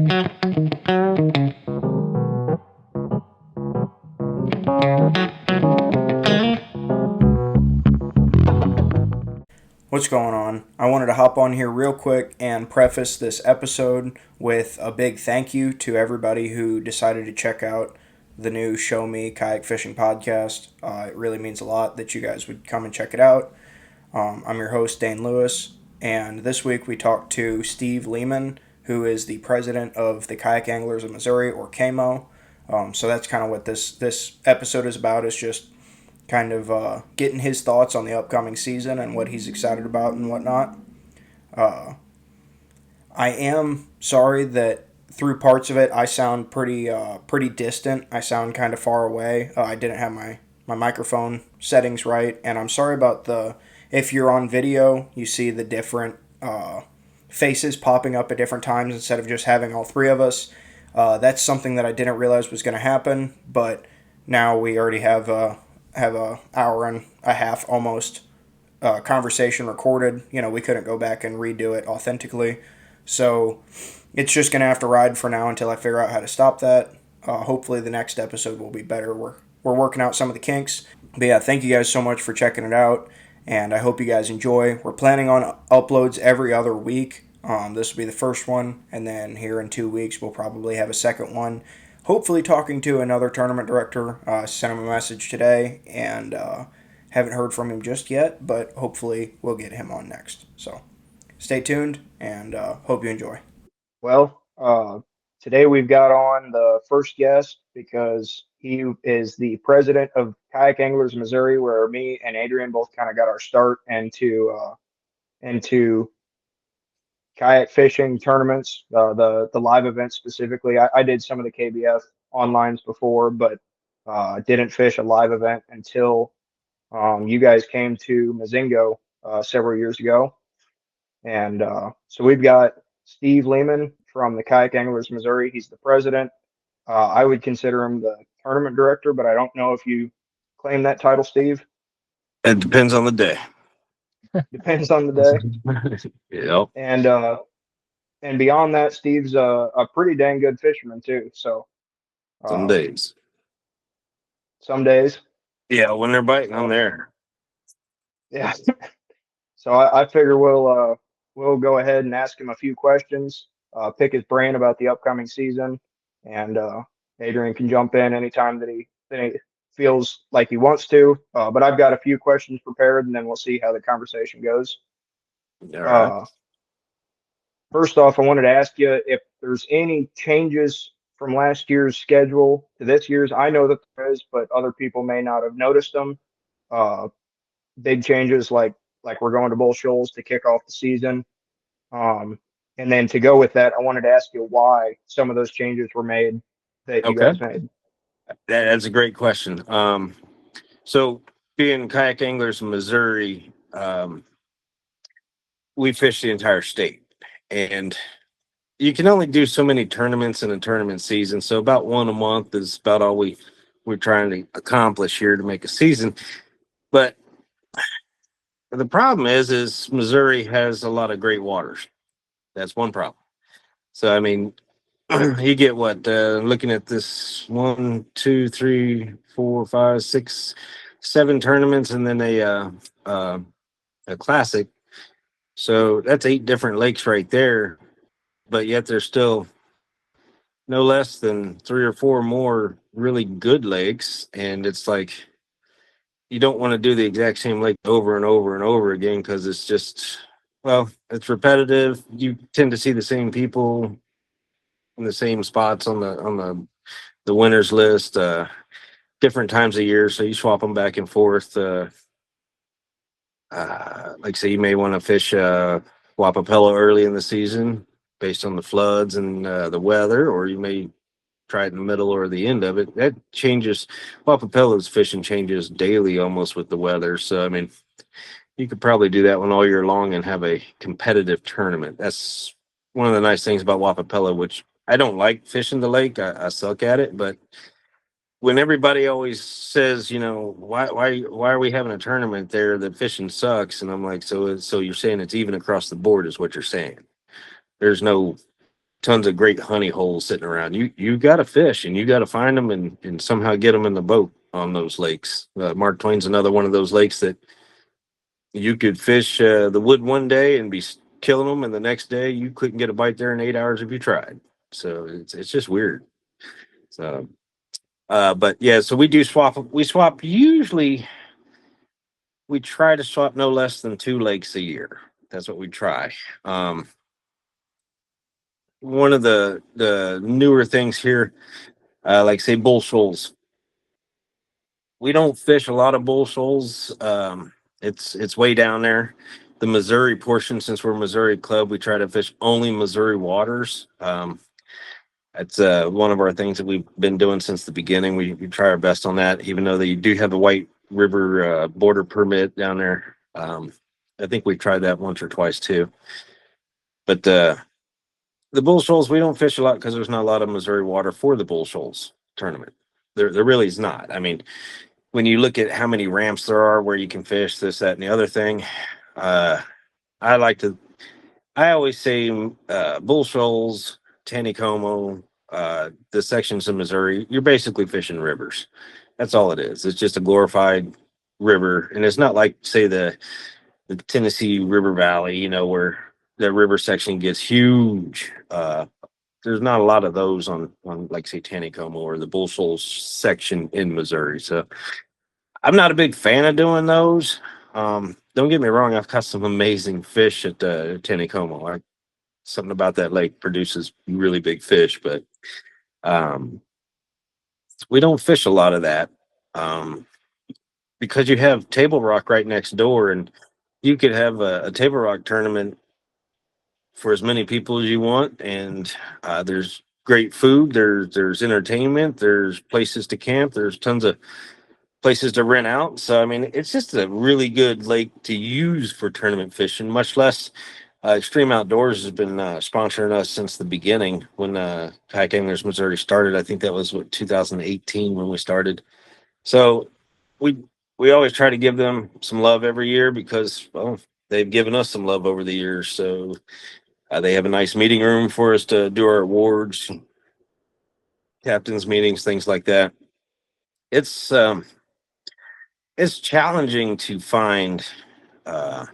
What's going on? I wanted to hop on here real quick and preface this episode with a big thank you to everybody who decided to check out the new Show Me Kayak Fishing podcast. It really means a lot that you guys would come and check it out. I'm your host, Dane Lewis, and this week we talked to Steve Leaman, who is the president of the Kayak Anglers of Missouri, or KAMO. So that's kind of what this episode is about, is just kind of getting his thoughts on the upcoming season and what he's excited about and whatnot. I am sorry that through parts of it I sound pretty distant. I sound kind of far away. I didn't have my microphone settings right, and I'm sorry about if you're on video, you see the different faces popping up at different times instead of just having all three of us. That's something that I didn't realize was going to happen, but now we already have a hour and a half almost conversation recorded. We couldn't go back and redo it authentically, so it's just gonna have to ride for now until I figure out how to stop that. Hopefully the next episode will be better. We're working out some of the kinks, but yeah, thank you guys so much for checking it out, and I hope you guys enjoy. We're planning on uploads every other week. This will be the first one, and then here in 2 weeks we'll probably have a second one. Hopefully talking to another tournament director. Sent him a message today, and haven't heard from him just yet, but hopefully we'll get him on next. So stay tuned, and hope you enjoy. Well, today we've got on the first guest because he is the president of Kayak Anglers of Missouri, where me and Adrian both kind of got our start into kayak fishing tournaments, the live events specifically. I did some of the KBF onlines before, but didn't fish a live event until you guys came to Mazingo several years ago. And so we've got Steve Leaman from the Kayak Anglers Missouri. He's the president. I would consider him the tournament director, but I don't know if you claim that title, Steve. It depends on the day. Depends on the day. Yep. And beyond that, Steve's a pretty dang good fisherman too. So Some days. Some days. Yeah, when they're biting, I'm there. Yeah. So I figure we'll go ahead and ask him a few questions, pick his brain about the upcoming season, and Adrian can jump in anytime that he feels like he wants to. But I've got a few questions prepared, and then we'll see how the conversation goes. All right. First off, I wanted to ask you if there's any changes from last year's schedule to this year's. I know that there is, but other people may not have noticed them. Big changes like we're going to Bull Shoals to kick off the season. And then to go with that, I wanted to ask you why some of those changes were made that you guys made. That's a great question. So being Kayak Anglers in Missouri, we fish the entire state, and you can only do so many tournaments in a tournament season. So about one a month is about all we're trying to accomplish here to make a season. But the problem is Missouri has a lot of great waters. That's one problem. So, I mean, you get looking at this 1, 2, 3, 4, 5, 6, 7 tournaments, and then a classic. So that's 8 different lakes right there. But yet there's still no less than 3 or 4 more really good lakes. And it's like, you don't want to do the exact same lake over and over and over again, because it's just, it's repetitive. You tend to see the same people in the same spots on the winners list, different times of year. So you swap them back and forth. Like say you may want to fish Wapapello early in the season based on the floods and the weather, or you may try it in the middle or the end of it. That changes. Wapapello's fishing changes daily almost with the weather. So, I mean, you could probably do that one all year long and have a competitive tournament. That's one of the nice things about Wapapello, which I don't like fishing the lake. I suck at it. But when everybody always says, why are we having a tournament there? The fishing sucks. And I'm like, so you're saying it's even across the board is what you're saying. There's no tons of great honey holes sitting around. You got to fish and you got to find them and somehow get them in the boat on those lakes. Mark Twain's another one of those lakes that you could fish the wood one day and be killing them, and the next day you couldn't get a bite there in 8 hours if you tried. So it's just weird. So, but yeah, so we do swap. We swap usually. We try to swap no less than 2 lakes a year. That's what we try. Um, One of the newer things here, like say bull shoals. We don't fish a lot of bull shoals. It's way down there. The Missouri portion, since we're a Missouri club, we try to fish only Missouri waters. It's one of our things that we've been doing since the beginning. We try our best on that, even though they do have the White River border permit down there. I think we tried that once or twice too. But the bull shoals, we don't fish a lot because there's not a lot of Missouri water for the bull shoals tournament. There really is not. I mean, when you look at how many ramps there are where you can fish this, that, and the other thing, uh, I like to. I always say bull shoals, Taneycomo, the sections of Missouri. You're basically fishing rivers. That's all it is. It's just a glorified river, and it's not like say the Tennessee River Valley, where the river section gets huge. There's not a lot of those on like say Taneycomo or the Bull Shoals section in Missouri. So I'm not a big fan of doing those. Don't get me wrong, I've caught some amazing fish at Taneycomo. Something about that lake produces really big fish, but um, we don't fish a lot of that um, because you have Table Rock right next door, and you could have a Table Rock tournament for as many people as you want, and there's great food. There's entertainment. There's places to camp. There's tons of places to rent out. So I mean, it's just a really good lake to use for tournament fishing. Much less Extreme Outdoors has been sponsoring us since the beginning when Kayak Anglers Missouri started. I think that was 2018 when we started. So we we always try to give them some love every year because well they've given us some love over the years. So they have a nice meeting room for us to do our awards, captains meetings, things like that. It's um, it's challenging uh,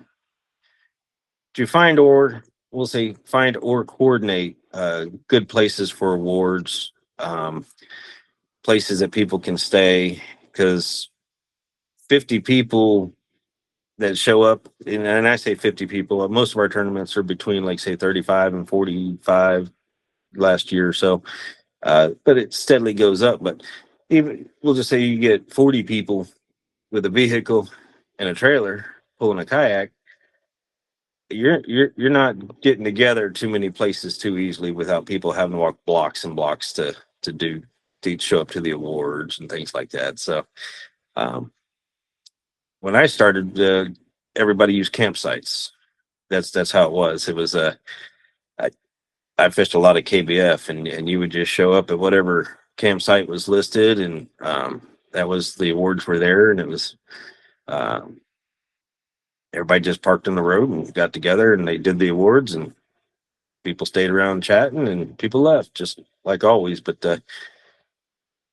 to find or we'll say find or coordinate good places for awards, places that people can stay because 50 people that show up and I say 50 people, most of our tournaments are between like say 35 and 45 last year or so. But it steadily goes up. But even we'll just say you get 40 people with a vehicle and a trailer pulling a kayak, you're not getting together too many places too easily without people having to walk blocks and blocks to do to show up to the awards and things like that. So um, when I started, everybody used campsites. That's how it was. It was I, I fished a lot of KBF, and you would just show up at whatever campsite was listed, and that was the awards were there, and it was um, everybody just parked in the road and got together, and they did the awards, and people stayed around chatting, and people left just like always. But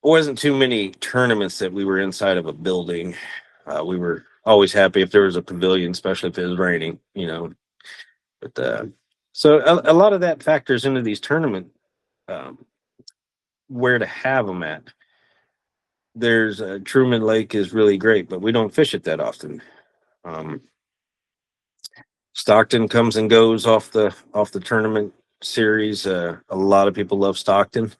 wasn't too many tournaments that we were inside of a building. We were always happy if there was a pavilion, especially if it was raining. But so a lot of that factors into these tournament um, where to have them at. There's Truman Lake is really great, but we don't fish it that often. Um, Stockton comes and goes off the tournament series. A lot of people love Stockton.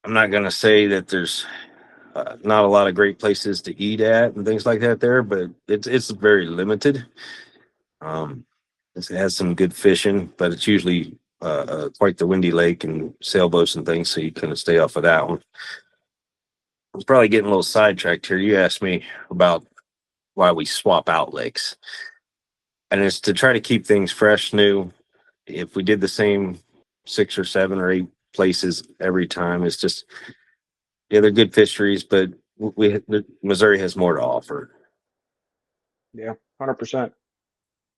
I'm not going to say that there's not a lot of great places to eat at and things like that there, but it's very limited. Um, it has some good fishing, but it's usually quite the windy lake and sailboats and things, so you kind of stay off of that one. I'm probably getting a little sidetracked here. You asked me about why we swap out lakes, and it's to try to keep things fresh, new. If we did the same 6 or 7 or 8 places every time, it's just yeah, they're good fisheries, but Missouri has more to offer. Yeah, 100%.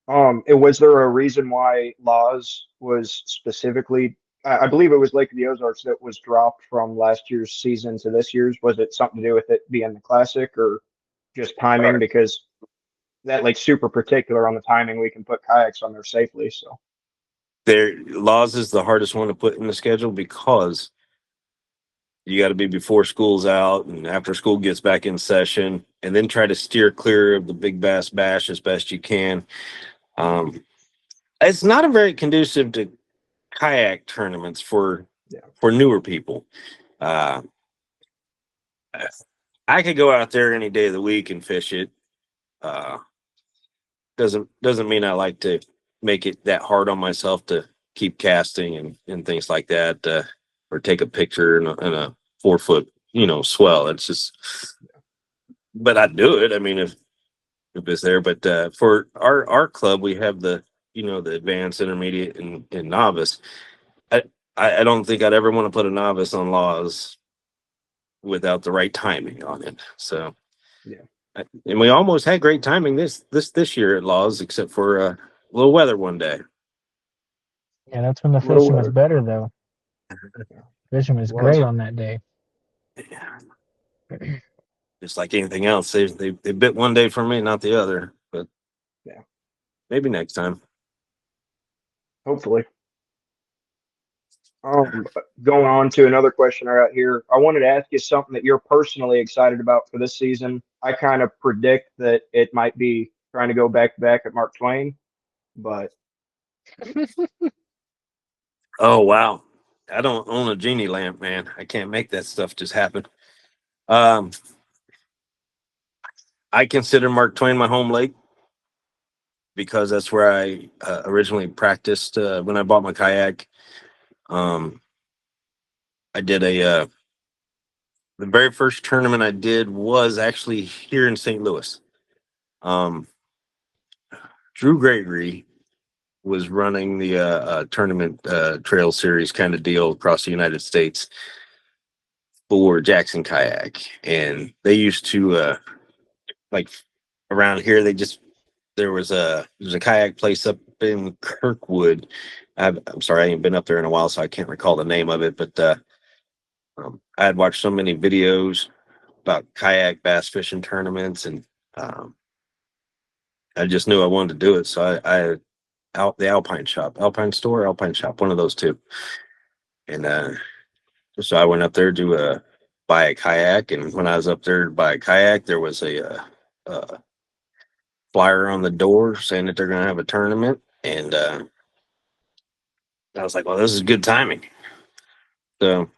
Was there a reason why Laws was specifically? I believe it was Lake of the Ozarks that was dropped from last year's season to this year's. Was it something to do with it being the classic, or just timing? Because that like super particular on the timing, we can put kayaks on there safely. So Their laws is the hardest one to put in the schedule because you got to be before school's out and after school gets back in session, and then try to steer clear of the big bass bash as best you can. Um, it's not a very conducive to kayak tournaments yeah, for newer people. Uh, I could go out there any day of the week and fish it. Uh, doesn't mean I like to make it that hard on myself to keep casting and things like that, or take a picture in a 4 foot swell. It's just, but I do it. I mean, if it's there. But for our club, we have the advanced, intermediate, and novice. I I don't think I'd ever want to put a novice on laws without the right timing on it. So, yeah. and we almost had great timing this year at laws, except for a little weather one day. Yeah, that's when the Little fishing was weather. better, though. Yeah. Fishing was Was great on that day. Just like anything else, they bit one day for me, not the other. But yeah. maybe next time. Hopefully. Going on to another question right here. I wanted to ask you something that you're personally excited about for this season. I kind of predict that it might be trying to go back to back at Mark Twain, but Oh wow, I don't own a genie lamp, man. I can't make that stuff just happen. Um, I consider Mark Twain my home lake because that's where I originally practiced when I bought my kayak. Um, I did the very first tournament I did was actually here in St. Louis. Um, Drew Gregory was running the tournament trail series kind of deal across the United States for Jackson Kayak, and they used to like around here. There's a kayak place up in Kirkwood. I'm sorry, I ain't been up there in a while, so I can't recall the name of it. But I had watched so many videos about kayak bass fishing tournaments, and um, I just knew I wanted to do it. So I out the Alpine Shop, one of those two. And so I went up there to buy a kayak, and when I was up there to buy a kayak, there was a flyer on the door saying that they're going to have a tournament, and I was like, "Well, this is good timing." So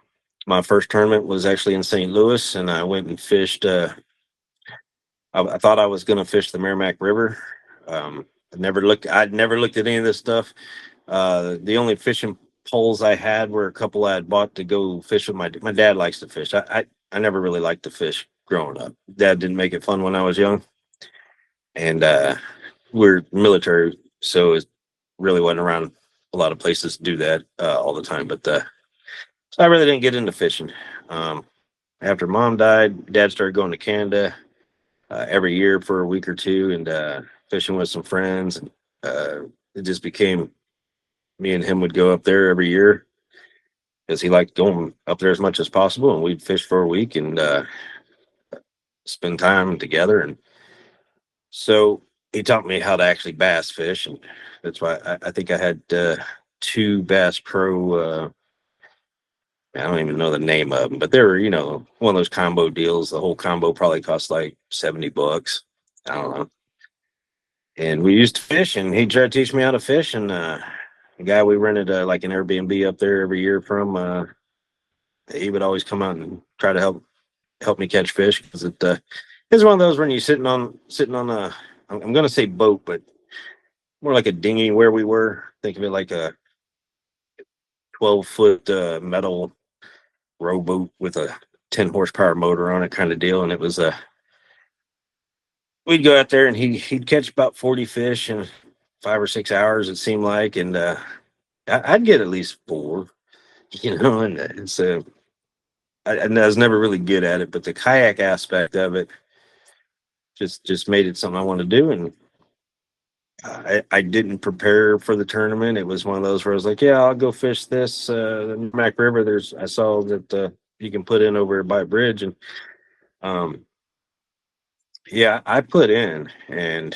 my first tournament was actually in St. Louis, and I went and fished. I thought I was going to fish the Merrimack River. I'd never looked at any of this stuff. The only fishing poles I had were a couple I had bought to go fish with my dad likes to fish. I never really liked to fish growing up. Dad didn't make it fun when I was young, and we're military, so it really wasn't around a lot of places to do that all the time. But so I really didn't get into fishing. Um, After mom died, dad started going to Canada every year for a week or two and fishing with some friends. And it just became me and him would go up there every year because he liked going up there as much as possible, and we'd fish for a week and spend time together. And so he taught me how to actually bass fish, and that's why I think I had two Bass Pro. I don't even know the name of them, but they were, one of those combo deals. The whole combo probably cost like $70. I don't know. And we used to fish, and he tried to teach me how to fish. And the guy we rented like an Airbnb up there every year from, he would always come out and try to help me catch fish because it's one of those when you're sitting on a I'm gonna say boat, but more like a dinghy where we were. Think of it like a 12-foot metal rowboat with a 10 horsepower motor on it kind of deal. And it was we'd go out there and he'd catch about 40 fish in 5 or 6 hours, it seemed like, and I'd get at least four, and it's I was never really good at it, but the kayak aspect of it just made it something I wanted to do. And I didn't prepare for the tournament. It was one of those where I was like, yeah, I'll go fish this the Mac River. I saw that you can put in over by a bridge, and um, yeah, I put in, and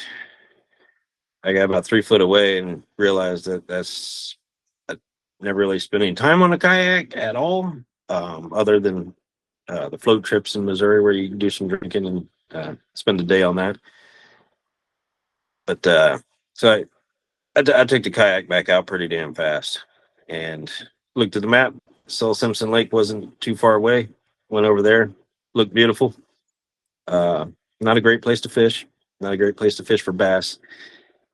I got about 3 foot away and realized that that's never really spending time on a kayak at all, other than the float trips in Missouri where you can do some drinking and spend a day on that. But so I took the kayak back out pretty damn fast and looked at the map. Saw Simpson Lake wasn't too far away. Went over there, looked beautiful. Uh, Not a great place to fish. Not a great place to fish for bass.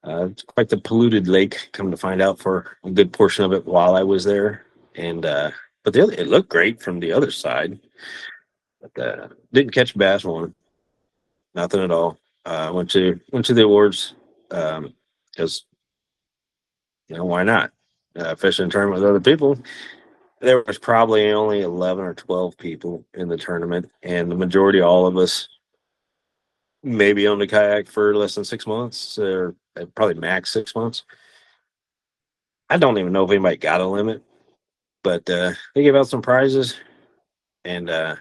It's quite the polluted lake. Come to find out, for a good portion of it while I was there, and but it looked great from the other side. But didn't catch bass one, nothing at all. Went to the awards because why not? Fishing a tournament with other people. There was probably only 11 or 12 people in the tournament, and the majority, all of us, maybe owned a kayak for less than 6 months, or probably max 6 months. I don't even know if anybody got a limit, but they gave out some prizes, and I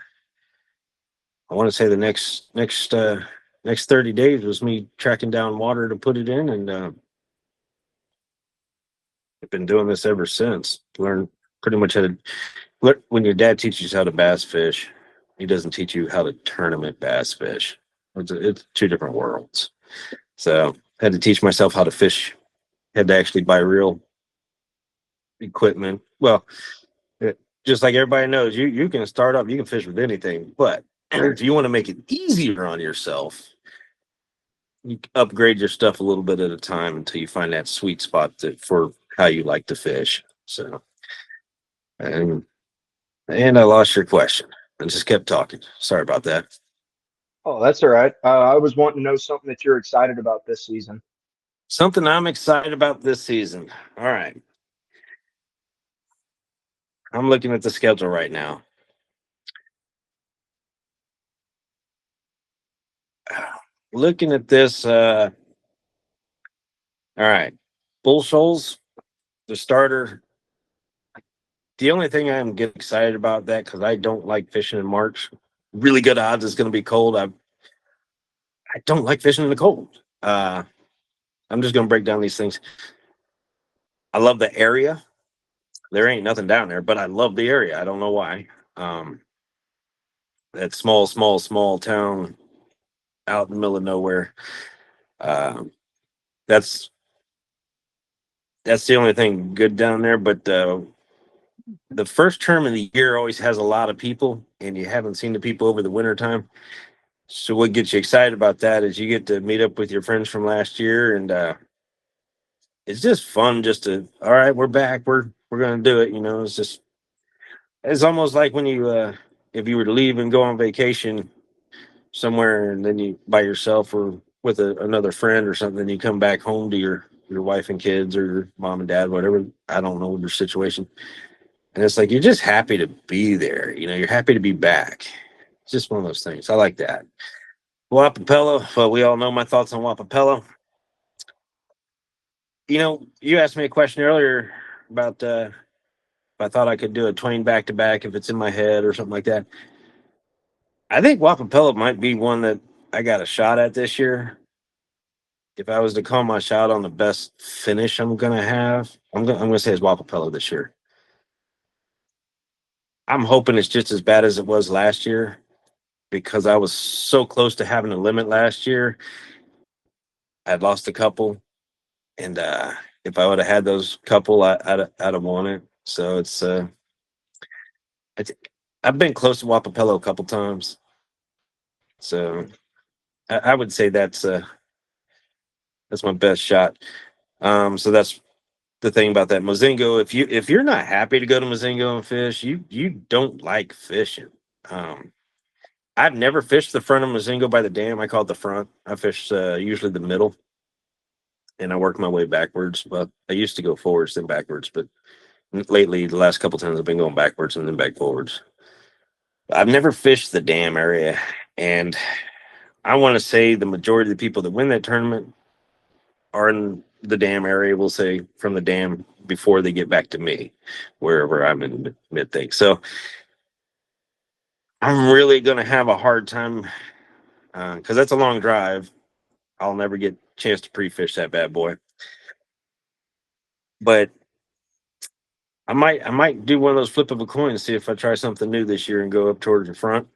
want to say the next 30 days was me tracking down water to put it in, and I've been doing this ever since. Learn pretty much how to. When your dad teaches you how to bass fish, he doesn't teach you how to tournament bass fish. It's two different worlds. So I had to teach myself how to fish. Had to actually buy real equipment. Well, just like everybody knows, you can start up, you can fish with anything, but if you want to make it easier on yourself, you upgrade your stuff a little bit at a time until you find that sweet spot for how you like to fish. So, and I lost your question. I just kept talking. Sorry about that. Oh, that's all right. I was wanting to know something that you're excited about this season. Something I'm excited about this season. All right. I'm looking at the schedule right now. Looking at this, all right. Bull shoals, the starter. The only thing I'm getting excited about that, because I don't like fishing in March. Really good odds it's going to be cold. I don't like fishing in the cold. I'm just going to break down these things. I love the area. There ain't nothing down there, but I love the area. I don't know why. Um, that small town out in the middle of nowhere. Uh, that's the only thing good down there. But the first term of the year always has a lot of people, and you haven't seen the people over the winter time. So what gets you excited about that is you get to meet up with your friends from last year, and it's just fun. Just to, all right, we're back. We're gonna do it. It's almost like when you if you were to leave and go on vacation somewhere, and then you by yourself or with another friend or something, you come back home to your wife and kids or your mom and dad, whatever. I don't know your situation, and it's like you're just happy to be there. You're happy to be back. It's just one of those things. I like that. Wapapello. Well, we all know my thoughts on Wapapello. You asked me a question earlier about if I thought I could do a twain back to back if it's in my head or something like that. I think Wapapello might be one that I got a shot at this year. If I was to call my shot on the best finish I'm gonna have, I'm gonna say it's Wapapello this year. I'm hoping it's just as bad as it was last year because I was so close to having a limit last year. I'd lost a couple, and if I would have had those couple, I'd have won it. So it's I've been close to Wapapello a couple times, so I would say that's my best shot. So that's the thing about that Mozingo. If you're not happy to go to Mozingo and fish, you don't like fishing. Um, I've never fished the front of Mozingo by the dam. I call it the front. I fish usually the middle, and I work my way backwards. But I used to go forwards then backwards, but lately the last couple times I've been going backwards and then back forwards. I've never fished the dam area, and I want to say the majority of the people that win that tournament are in the dam area, we'll say from the dam before they get back to me, wherever I'm in mid thing. So I'm really going to have a hard time because that's a long drive. I'll never get a chance to pre-fish that bad boy. But I might do one of those flip of a coin and see if I try something new this year and go up towards the front,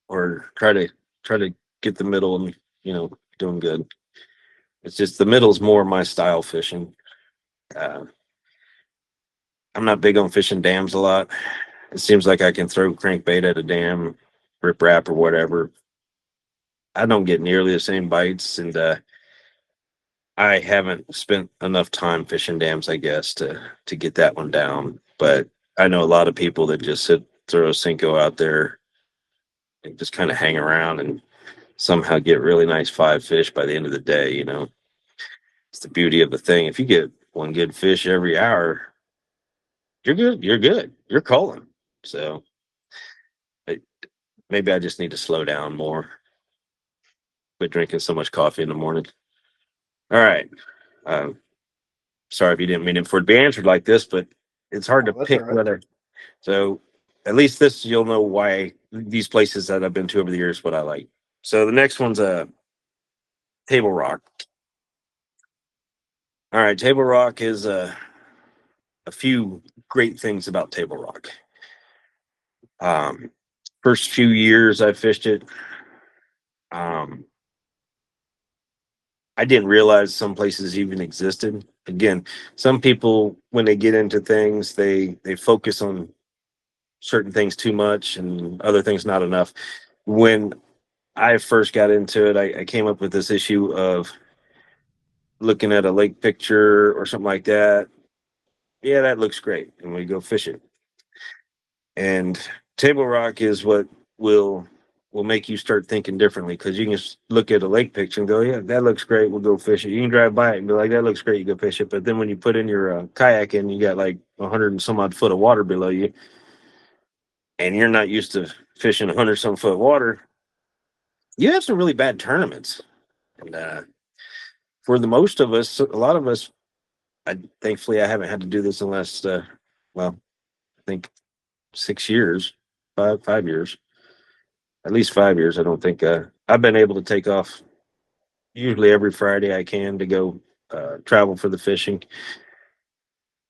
or try to get the middle and doing good. It's just the middle's more my style fishing. Uh, I'm not big on fishing dams a lot. It seems like I can throw crankbait at a dam, rip rap or whatever. I don't get nearly the same bites, and I haven't spent enough time fishing dams, I guess, to get that one down. But I know a lot of people that just throw a Cinco out there and just kind of hang around and somehow get really nice 5 fish by the end of the day. It's the beauty of the thing. If you get one good fish every hour, you're good. You're good. You're calling. So it, maybe I just need to slow down more. Quit drinking so much coffee in the morning. All right. Uh, Sorry if you didn't mean it for it to be answered like this, but it's hard to Oh, that's all pick right. whether. So at least this, you'll know why these places that I've been to over the years, what I like. So the next one's a Table Rock. All right. Table Rock is a few great things about Table Rock. Um, First few years I fished it, um, I didn't realize some places even existed. Again, some people when they get into things, they focus on certain things too much and other things not enough. When I first got into it, I came up with this issue of looking at a lake picture or something like that. Yeah, that looks great, and we go fish it. And Table Rock is what will will make you start thinking differently, because you can just look at a lake picture and go, yeah, that looks great, we'll go fish it. You can drive by it and be like, that looks great, you go fish it. But then when you put in your kayak and you got like 100 and some odd foot of water below you, and you're not used to fishing 100 some foot water, you have some really bad tournaments. And for the most of us, a lot of us, thankfully I haven't had to do this in the last well, I think 6 years, 5 years, at least 5 years. I don't think I've been able to take off usually every Friday I can to go travel for the fishing.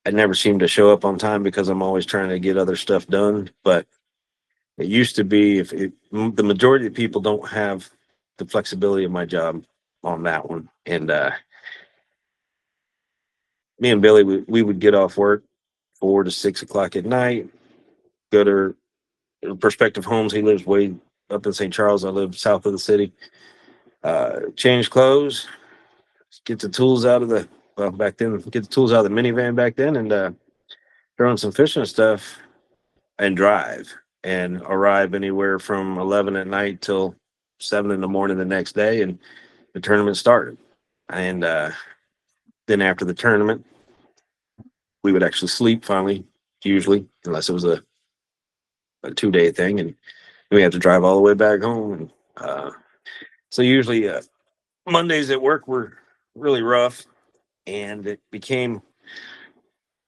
I never seem to show up on time because I'm always trying to get other stuff done. But it used to be, the majority of people don't have the flexibility of my job on that one. And me and Billy, we would get off work 4 to 6 o'clock at night, go to prospective homes. He lives way up in St. Charles. I live south of the city. Change clothes, get the tools out of the back then, get the tools out of the minivan back then, and throw in some fishing stuff and drive and arrive anywhere from 11 at night till 7 in the morning the next day, and the tournament started. And then after the tournament, we would actually sleep finally, usually, unless it was a 2 day thing, and we had to drive all the way back home. And so usually Mondays at work were really rough, and it became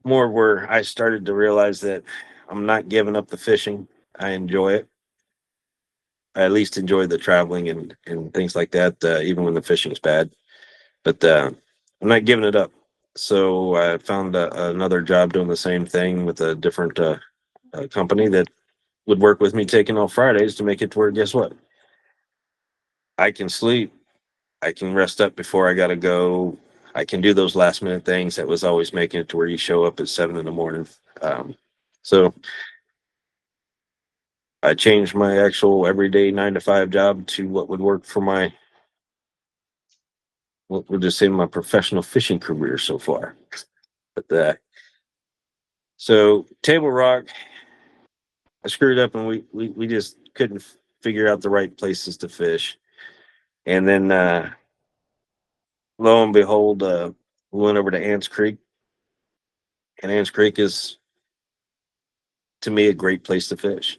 more where I started to realize that I'm not giving up the fishing. I enjoy it. I at least enjoy the traveling and things like that, even when the fishing's bad. But I'm not giving it up. So I found another job doing the same thing with a different company that would work with me taking off Fridays to make it to where, guess what? I can sleep. I can rest up before I got to go. I can do those last minute things that was always making it to where you show up at 7 in the morning. So I changed my actual everyday 9 to 5 job to what would work for my, what we'll just say, my professional fishing career so far. But so Table Rock, I screwed up and we just couldn't figure out the right places to fish. And then lo and behold, we went over to Ants Creek, and Ants Creek is to me a great place to fish.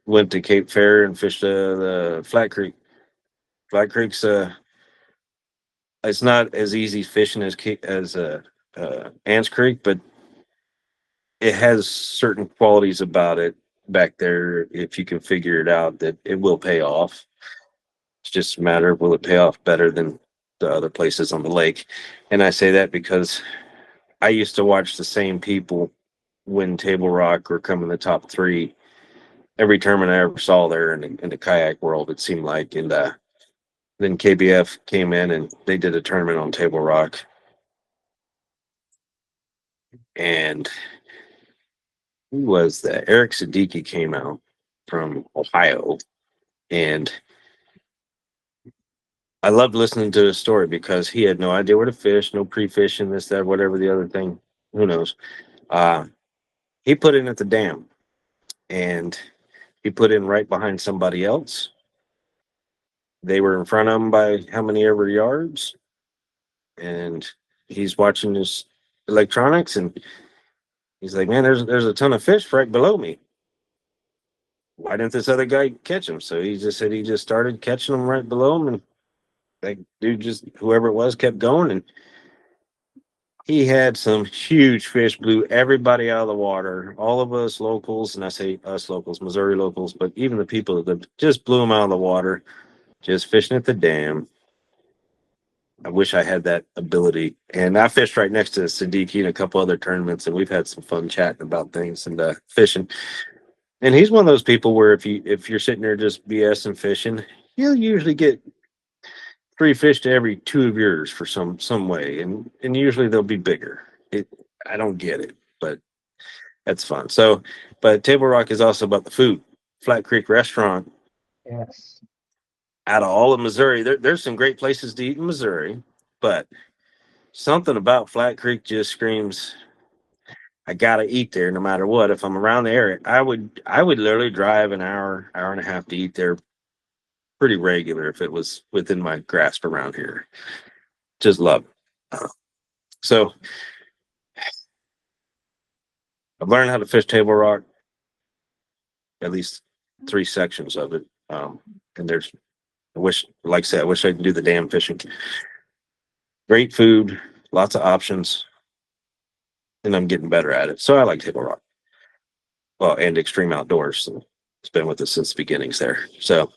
Went to Cape Fair and fished the Flat Creek. Flat Creek's It's not as easy fishing as Ants Creek, but it has certain qualities about it back there. If you can figure it out, that it will pay off. It's just a matter of will it pay off better than the other places on the lake. And I say that because I used to watch the same people win Table Rock or come in the top three every tournament I ever saw there in the kayak world. It seemed like, and then KBF came in and they did a tournament on Table Rock, and who was that? Eric Siddiqui came out from Ohio, and I loved listening to his story because he had no idea where to fish, no pre-fishing, this, that, whatever the other thing, who knows. Uh, he put in at the dam, and he put in right behind somebody else. They were in front of him by how many ever yards, and he's watching his electronics, and he's like, "Man, there's a ton of fish right below me. Why didn't this other guy catch him?" So he just said he just started catching them right below him, and that dude, just whoever it was, kept going, and he had some huge fish, blew everybody out of the water. All of us locals, and I say us locals, Missouri locals, but even the people that just blew them out of the water, just fishing at the dam. I wish I had that ability. And I fished right next to Siddiqui in a couple other tournaments, and we've had some fun chatting about things and fishing. And he's one of those people where if you're sitting there just BSing fishing, you'll usually get 3 fish to every 2 of yours for some way, and usually they'll be bigger. I don't get it, but that's fun. So, but Table Rock is also about the food. Flat Creek Restaurant, Yes. out of all of Missouri, there's some great places to eat in Missouri, but something about Flat Creek just screams, I gotta eat there no matter what. If I'm around the area, I would literally drive an hour and a half to eat there pretty regular if it was within my grasp around here. Just love it. So I've learned how to fish Table Rock, at least 3 sections of it. And I wish, like I said, I wish I could do the dam fishing. Great food, lots of options, and I'm getting better at it. So I like Table Rock. Well, and Extreme Outdoors. So it's been with us since the beginnings there. So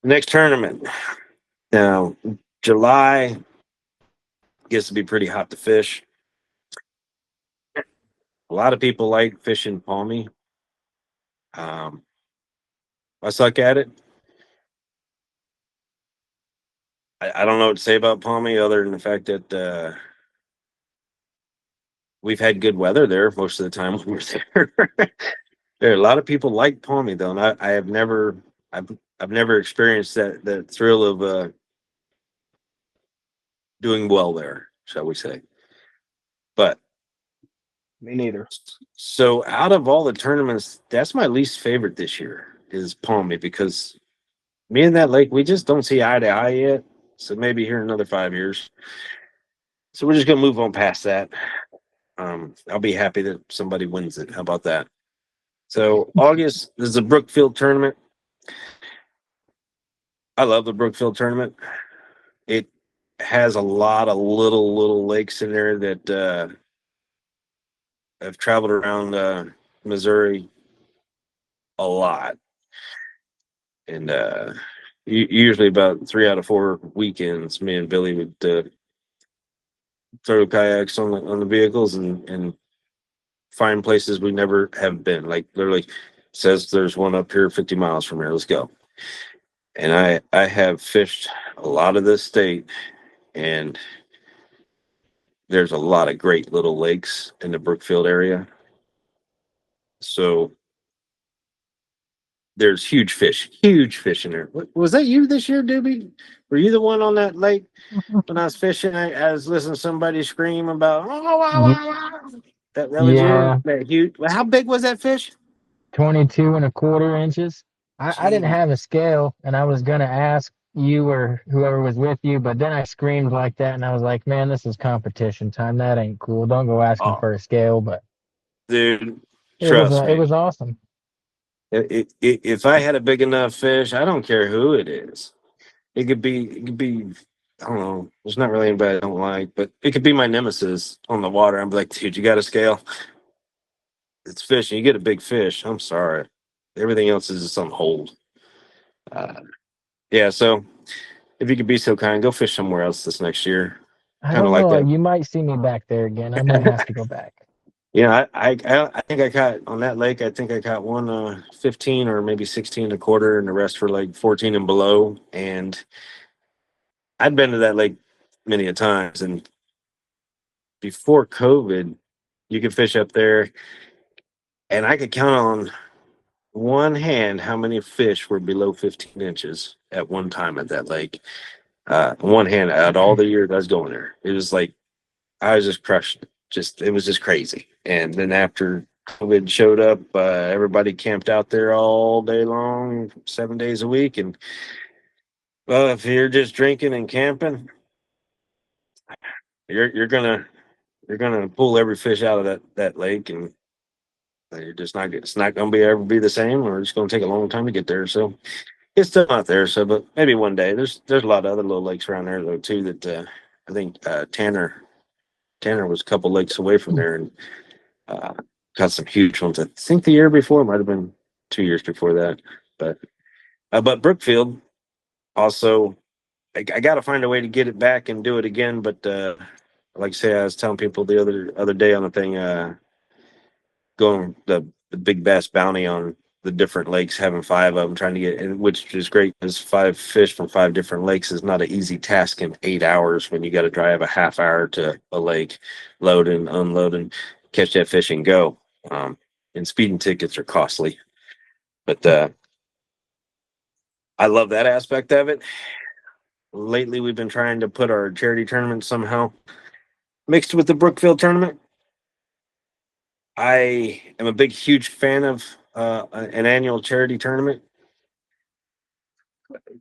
next tournament. Now, July gets to be pretty hot to fish. A lot of people like fishing palmy. Um, I suck at it. I don't know what to say about palmy other than the fact that we've had good weather there most of the time when we're there. There are a lot of people like palmy though, and I have never, I've never experienced that thrill of doing well there, shall we say? But Me neither. so out of all the tournaments, that's my least favorite this year is palmy because me and that lake, we just don't see eye to eye yet. So maybe here in another 5 years. So we're just gonna move on past that. I'll be happy that somebody wins it. How about that? So August is a Brookfield tournament. I love the Brookfield tournament. It has a lot of little lakes in there that I've traveled around Missouri a lot, and usually about 3 out of 4 weekends, me and Billy would throw kayaks on the vehicles and find places we never have been. Like literally says there's one up here 50 miles from here. Let's go. And I have fished a lot of this state, and there's a lot of great little lakes in the Brookfield area. So there's huge fish in there. Was that you this year, Doobie? Were you the one on that lake when I was fishing? I was listening to somebody scream about, oh, wow, Ye- wow, wow. That was you? Yeah, That huge. Well, how big was that fish? 22 1/4 inches. I didn't Jeez. have a scale, and I was gonna ask you or whoever was with you, but then I screamed like that, and I was like, "Man, this is competition time. That ain't cool. Don't go asking Oh, for a scale." But dude, it was trust it me. was awesome. If I had a big enough fish, I don't care who it is. It could be I don't know. There's not really anybody I don't like, but it could be my nemesis on the water. I'm like, dude, you got a scale? It's fishing. You get a big fish. I'm sorry. Everything else is just on hold. Uh, yeah. So if you could be so kind, go fish somewhere else this next year. I Kind of don't like know. that. You might see me back there again. I might have to go back. Yeah, I think I caught on that lake. I think I caught one 15 or maybe 16 and a quarter, and the rest were like 14 and below. And I'd been to that lake many a times. And before COVID, you could fish up there, and I could count on one hand how many fish were below 15 inches at one time at that lake. One hand out all the years I was going there. It was like I was just crushed. Just it was just crazy. And then after COVID showed up, everybody camped out there all day long, 7 days a week. And well, if you're just drinking and camping, you're gonna pull every fish out of that lake, and you're just not it's not gonna be ever be the same, or it's gonna take a long time to get there. So it's still not there. So, but maybe one day. There's a lot of other little lakes around there though too. That I think Tanner was a couple lakes away from there, and uh, caught some huge ones. I think the year before might have been 2 years before that. But Brookfield also, I got to find a way to get it back and do it again. But like I say, I was telling people the other day on the thing, going the big bass bounty on the different lakes, having five of them, trying to get, which is great because five fish from five different lakes is not an easy task in 8 hours when you got to drive a half hour to a lake, load and unload and catch that fish and go. And speeding tickets are costly, but I love that aspect of it. Lately, we've been trying to put our charity tournament somehow mixed with the Brookfield tournament. I am a big, huge fan of an annual charity tournament.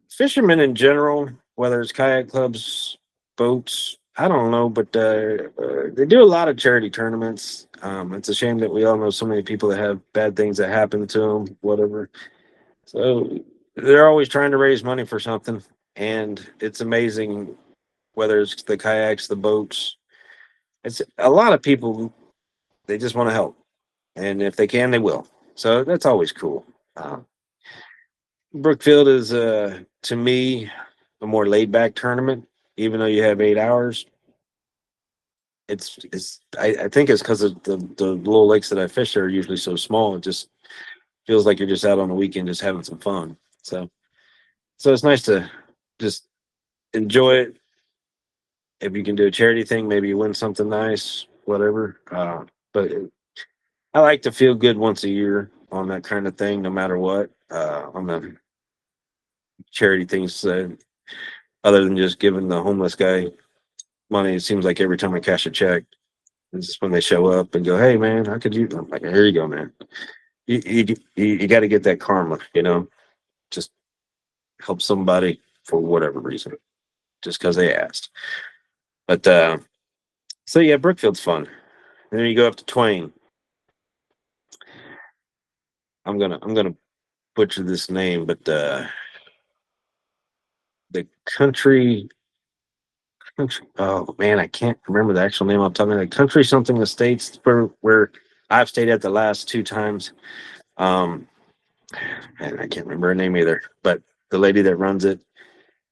Fishermen in general, whether it's kayak clubs, boats, I don't know, but they do a lot of charity tournaments. It's a shame that we all know so many people that have bad things that happen to them, whatever. So they're always trying to raise money for something, and it's amazing whether it's the kayaks, the boats. It's a lot of people. They just want to help, and if they can, they will. So that's always cool. Uh, Brookfield is, to me, a more laid back tournament. Even though you have 8 hours, it's. I think it's because of the little lakes that I fish are usually so small. It just feels like you're just out on the weekend, just having some fun. So it's nice to just enjoy it. If you can do a charity thing, maybe you win something nice, whatever. But I like to feel good once a year on that kind of thing, no matter what. On the charity things, other than just giving the homeless guy money, it seems like every time I cash a check, it's just when they show up and go, "Hey, man, how could you?" I'm like, "Here you go, man. You got to get that karma, just help somebody for whatever reason, just because they asked." But so yeah, Brookfield's fun. And then you go up to Twain. I'm gonna butcher this name, but the country. Oh man, I can't remember the actual name. I'm talking like country something estates where I've stayed at the last two times. Um, and I can't remember her name either. But the lady that runs it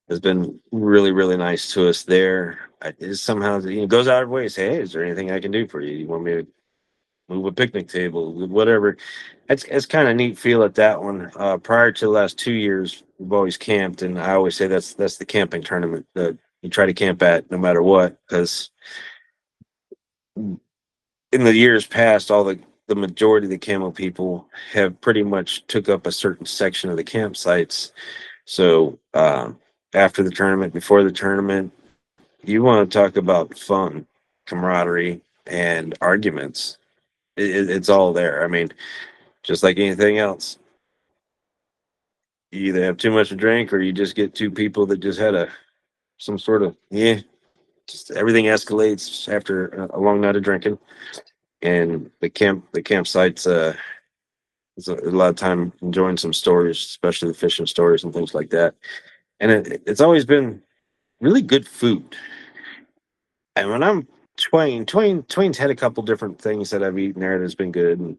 has been really, really nice to us there. It somehow goes out of her way to say, "Hey, is there anything I can do for you? You want me to move a picnic table, whatever?" It's kind of neat feel at that one. Prior to the last 2 years, we've always camped, and I always say that's the camping tournament that you try to camp at no matter what, because in the years past, all the majority of the camo people have pretty much took up a certain section of the campsites. So after the tournament, before the tournament, you want to talk about fun, camaraderie, and arguments. It's all there. I mean, just like anything else, you either have too much to drink or you just get two people that just had some sort of just everything escalates after a long night of drinking. And the campsites, it's a lot of time enjoying some stories, especially the fishing stories and things like that. And it's always been really good food. And when I'm Twain's had a couple different things that I've eaten there that's been good,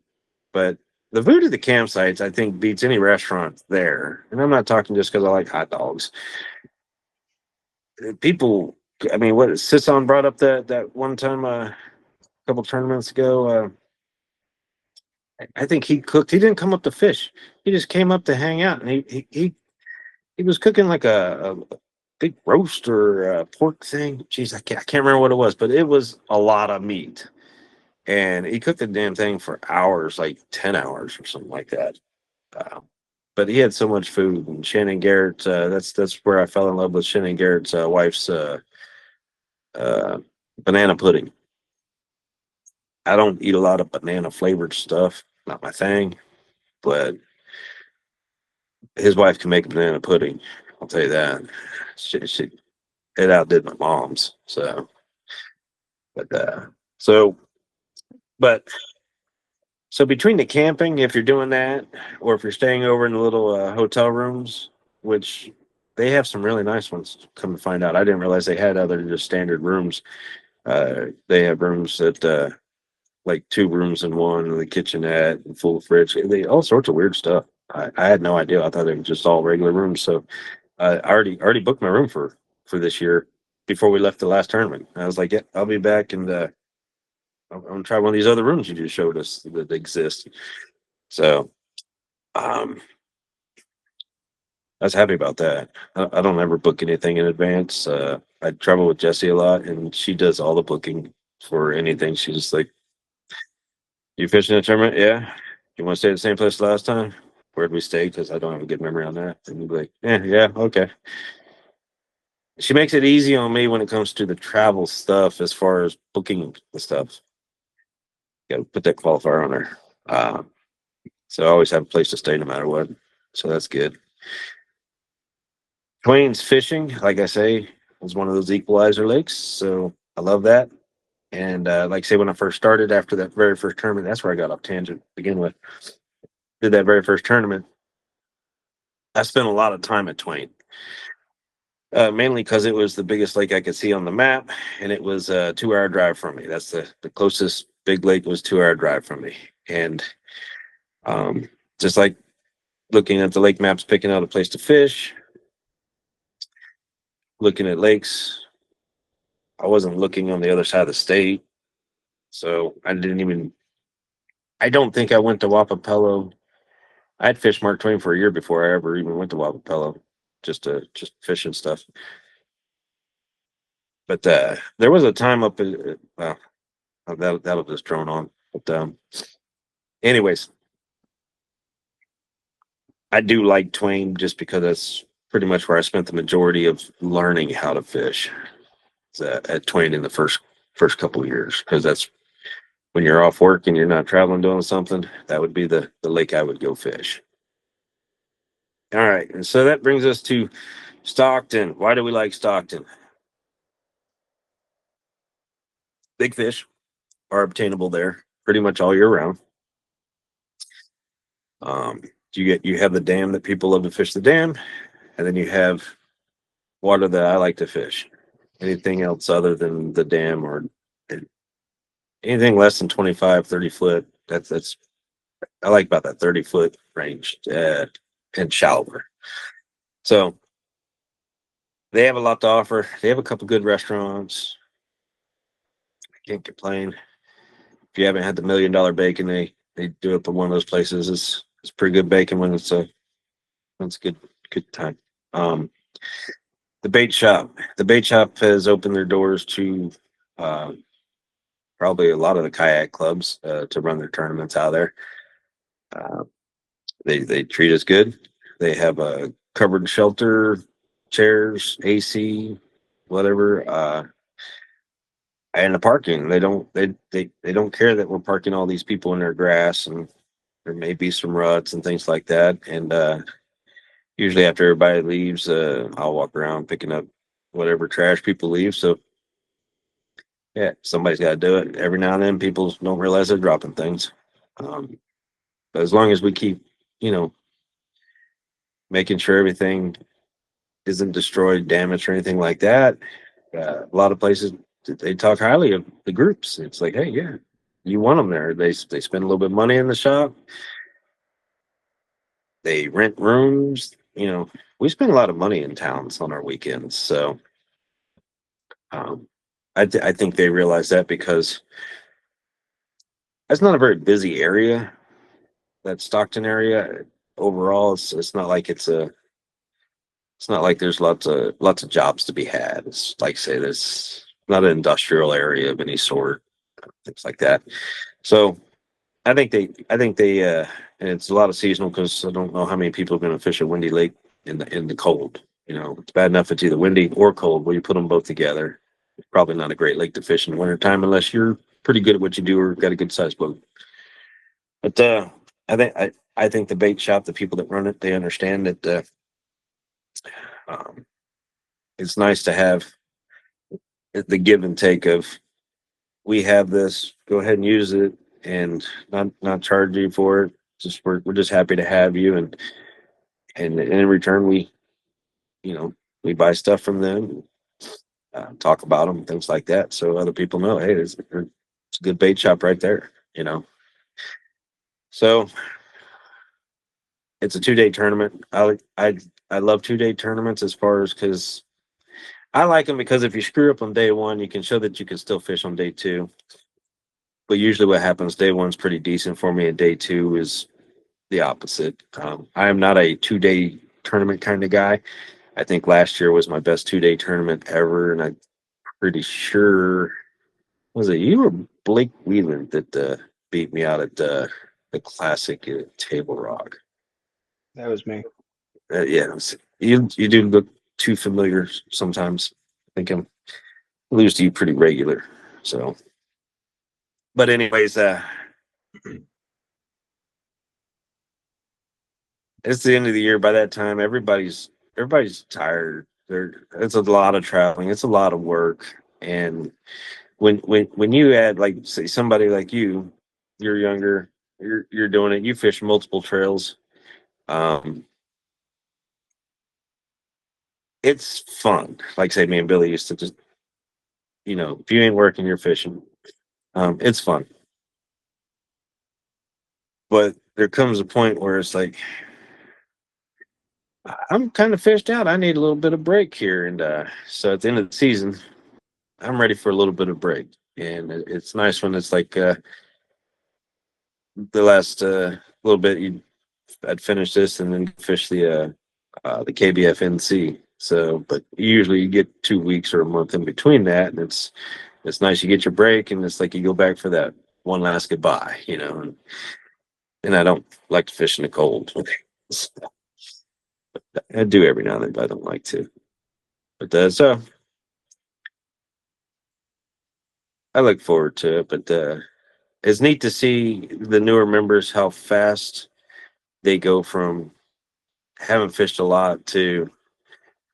but the food at the campsites I think beats any restaurant there. And I'm not talking just because I like hot dogs. People, I mean, what Sisson brought up that one time a couple tournaments ago. I think he cooked. He didn't come up to fish. He just came up to hang out, and he was cooking like a big roast or a pork thing. Jeez, I can't remember what it was, but it was a lot of meat, and he cooked the damn thing for hours, like 10 hours or something like that. Uh, but he had so much food. And Shannon Garrett, that's where I fell in love with Shannon Garrett's wife's uh, banana pudding. I don't eat a lot of banana flavored stuff, not my thing, but his wife can make a banana pudding. I'll tell you that. She it outdid my mom's. But so, but so between the camping, if you're doing that, or if you're staying over in the little hotel rooms, which they have some really nice ones. Come to find out, I didn't realize they had other than just standard rooms. They have rooms that like two rooms in one, and the kitchenette, and full fridge, they all sorts of weird stuff. I had no idea. I thought they were just all regular rooms. So I already booked my room for this year before we left the last tournament. I was like, yeah, I'll be back, and I'm gonna try one of these other rooms you just showed us that exist. So um, I was happy about that. I don't ever book anything in advance. I travel with Jessie a lot, and she does all the booking for anything. She's just like, "You fishing a tournament? Yeah. You want to stay at the same place last time? Where'd we stay? Because I don't have a good memory on that." And you'd be like, yeah, okay." She makes it easy on me when it comes to the travel stuff as far as booking the stuff. Got to put that qualifier on there. So I always have a place to stay no matter what. So that's good. Twain's fishing, like I say, was one of those equalizer lakes. So I love that. And like I say, when I first started after that very first tournament, that's where I got off tangent to begin with. Did that very first tournament. I spent a lot of time at Twain, mainly because it was the biggest lake I could see on the map, and it was a 2 hour drive from me. That's the closest big lake was 2 hour drive from me. And um, just like looking at the lake maps, picking out a place to fish, looking at lakes, I wasn't looking on the other side of the state. So I don't think I went to Wapapello. I'd fished Mark Twain for a year before I ever even went to Wapapello, just fish and stuff. But there was a time up in, well, that'll just drone on. But anyways, I do like Twain just because that's pretty much where I spent the majority of learning how to fish. At Twain in the first couple of years, because that's when you're off work and you're not traveling doing something. That would be the lake I would go fish. All right, and so that brings us to Stockton. Why do we like Stockton? Big fish are obtainable there pretty much all year round. Um, you have the dam that people love to fish the dam, and then you have water that I like to fish. Anything else other than the dam or anything less than 25, 30 foot, that's I like about that 30-foot range and shallower. So they have a lot to offer. They have a couple good restaurants. I can't complain. If you haven't had the $1 million bacon, they do it at one of those places. It's pretty good bacon when it's good time. Um, the bait shop. The bait shop has opened their doors to uh, probably a lot of the kayak clubs to run their tournaments out there. Uh, they treat us good. They have a covered shelter, chairs, AC, whatever. And the parking, they don't care that we're parking all these people in their grass, and there may be some ruts and things like that. And usually after everybody leaves, I'll walk around picking up whatever trash people leave. So yeah, somebody's got to do it. Every now and then, people don't realize they're dropping things. But as long as we keep, you know, making sure everything isn't destroyed, damaged, or anything like that. A lot of places they talk highly of the groups. It's like, hey, yeah, you want them there. They spend a little bit of money in the shop. They rent rooms. We spend a lot of money in towns on our weekends. So um, I think they realize that because it's not a very busy area. That Stockton area overall, it's not like it's not like there's lots of jobs to be had. It's like say there's not an industrial area of any sort, things like that. So I think they and it's a lot of seasonal because I don't know how many people are going to fish a windy lake in the cold. It's bad enough it's either windy or cold. Where you put them both together, it's probably not a great lake to fish in the wintertime unless you're pretty good at what you do or got a good sized boat. But I think the bait shop, the people that run it, they understand that um, it's nice to have the give and take of we have this, go ahead and use it, and not charge you for it. Just we're just happy to have you, and in return we buy stuff from them, talk about them, things like that, so other people know, hey, it's a good bait shop right there. So it's a 2-day tournament. I love 2-day tournaments as far as because I like them because if you screw up on day one, you can show that you can still fish on day two. But usually, what happens, day one's pretty decent for me, and day two is the opposite. I am not a 2-day tournament kind of guy. I think last year was my best 2-day tournament ever, and I'm pretty sure was it you or Blake Wheeland that beat me out at the classic Table Rock. That was me. Yeah, you do look too familiar sometimes. I think I lose to you pretty regular. So, but anyways, it's the end of the year. By that time, everybody's tired. It's a lot of traveling. It's a lot of work. And when you add like say somebody like you're younger, you're doing it. You fish multiple trails. Um, it's fun. Like say me and Billy used to just if you ain't working, you're fishing. It's fun. But there comes a point where it's like I'm kind of fished out. I need a little bit of break here, and so at the end of the season, I'm ready for a little bit of break. And it's nice when it's like the last little bit. I'd finish this and then fish the KBFNC. So, but usually you get 2 weeks or a month in between that, and it's nice. You get your break, and it's like you go back for that one last goodbye, And I don't like to fish in the cold. I do every now and then, but I don't like to. But so I look forward to it. But it's neat to see the newer members how fast they go from haven't fished a lot to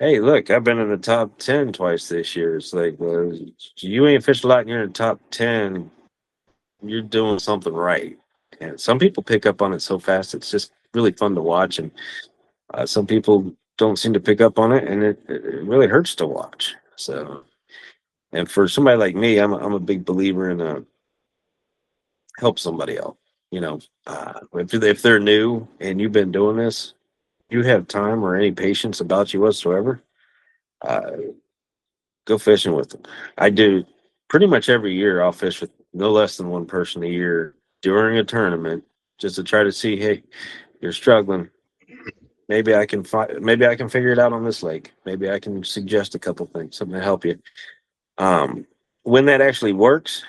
hey, look, I've been in the top 10 twice this year. It's like, well, you ain't fished a lot and you're in the top 10. You're doing something right. And some people pick up on it so fast, it's just really fun to watch. And some people don't seem to pick up on it, and it really hurts to watch. So, and for somebody like me, I'm a big believer in help somebody out. If they're new and you've been doing this, you have time or any patience about you whatsoever, uh, go fishing with them. I do pretty much every year. I'll fish with no less than one person a year during a tournament just to try to see, hey, you're struggling. Maybe I can figure it out on this lake. Maybe I can suggest a couple things, something to help you. Um, when that actually works,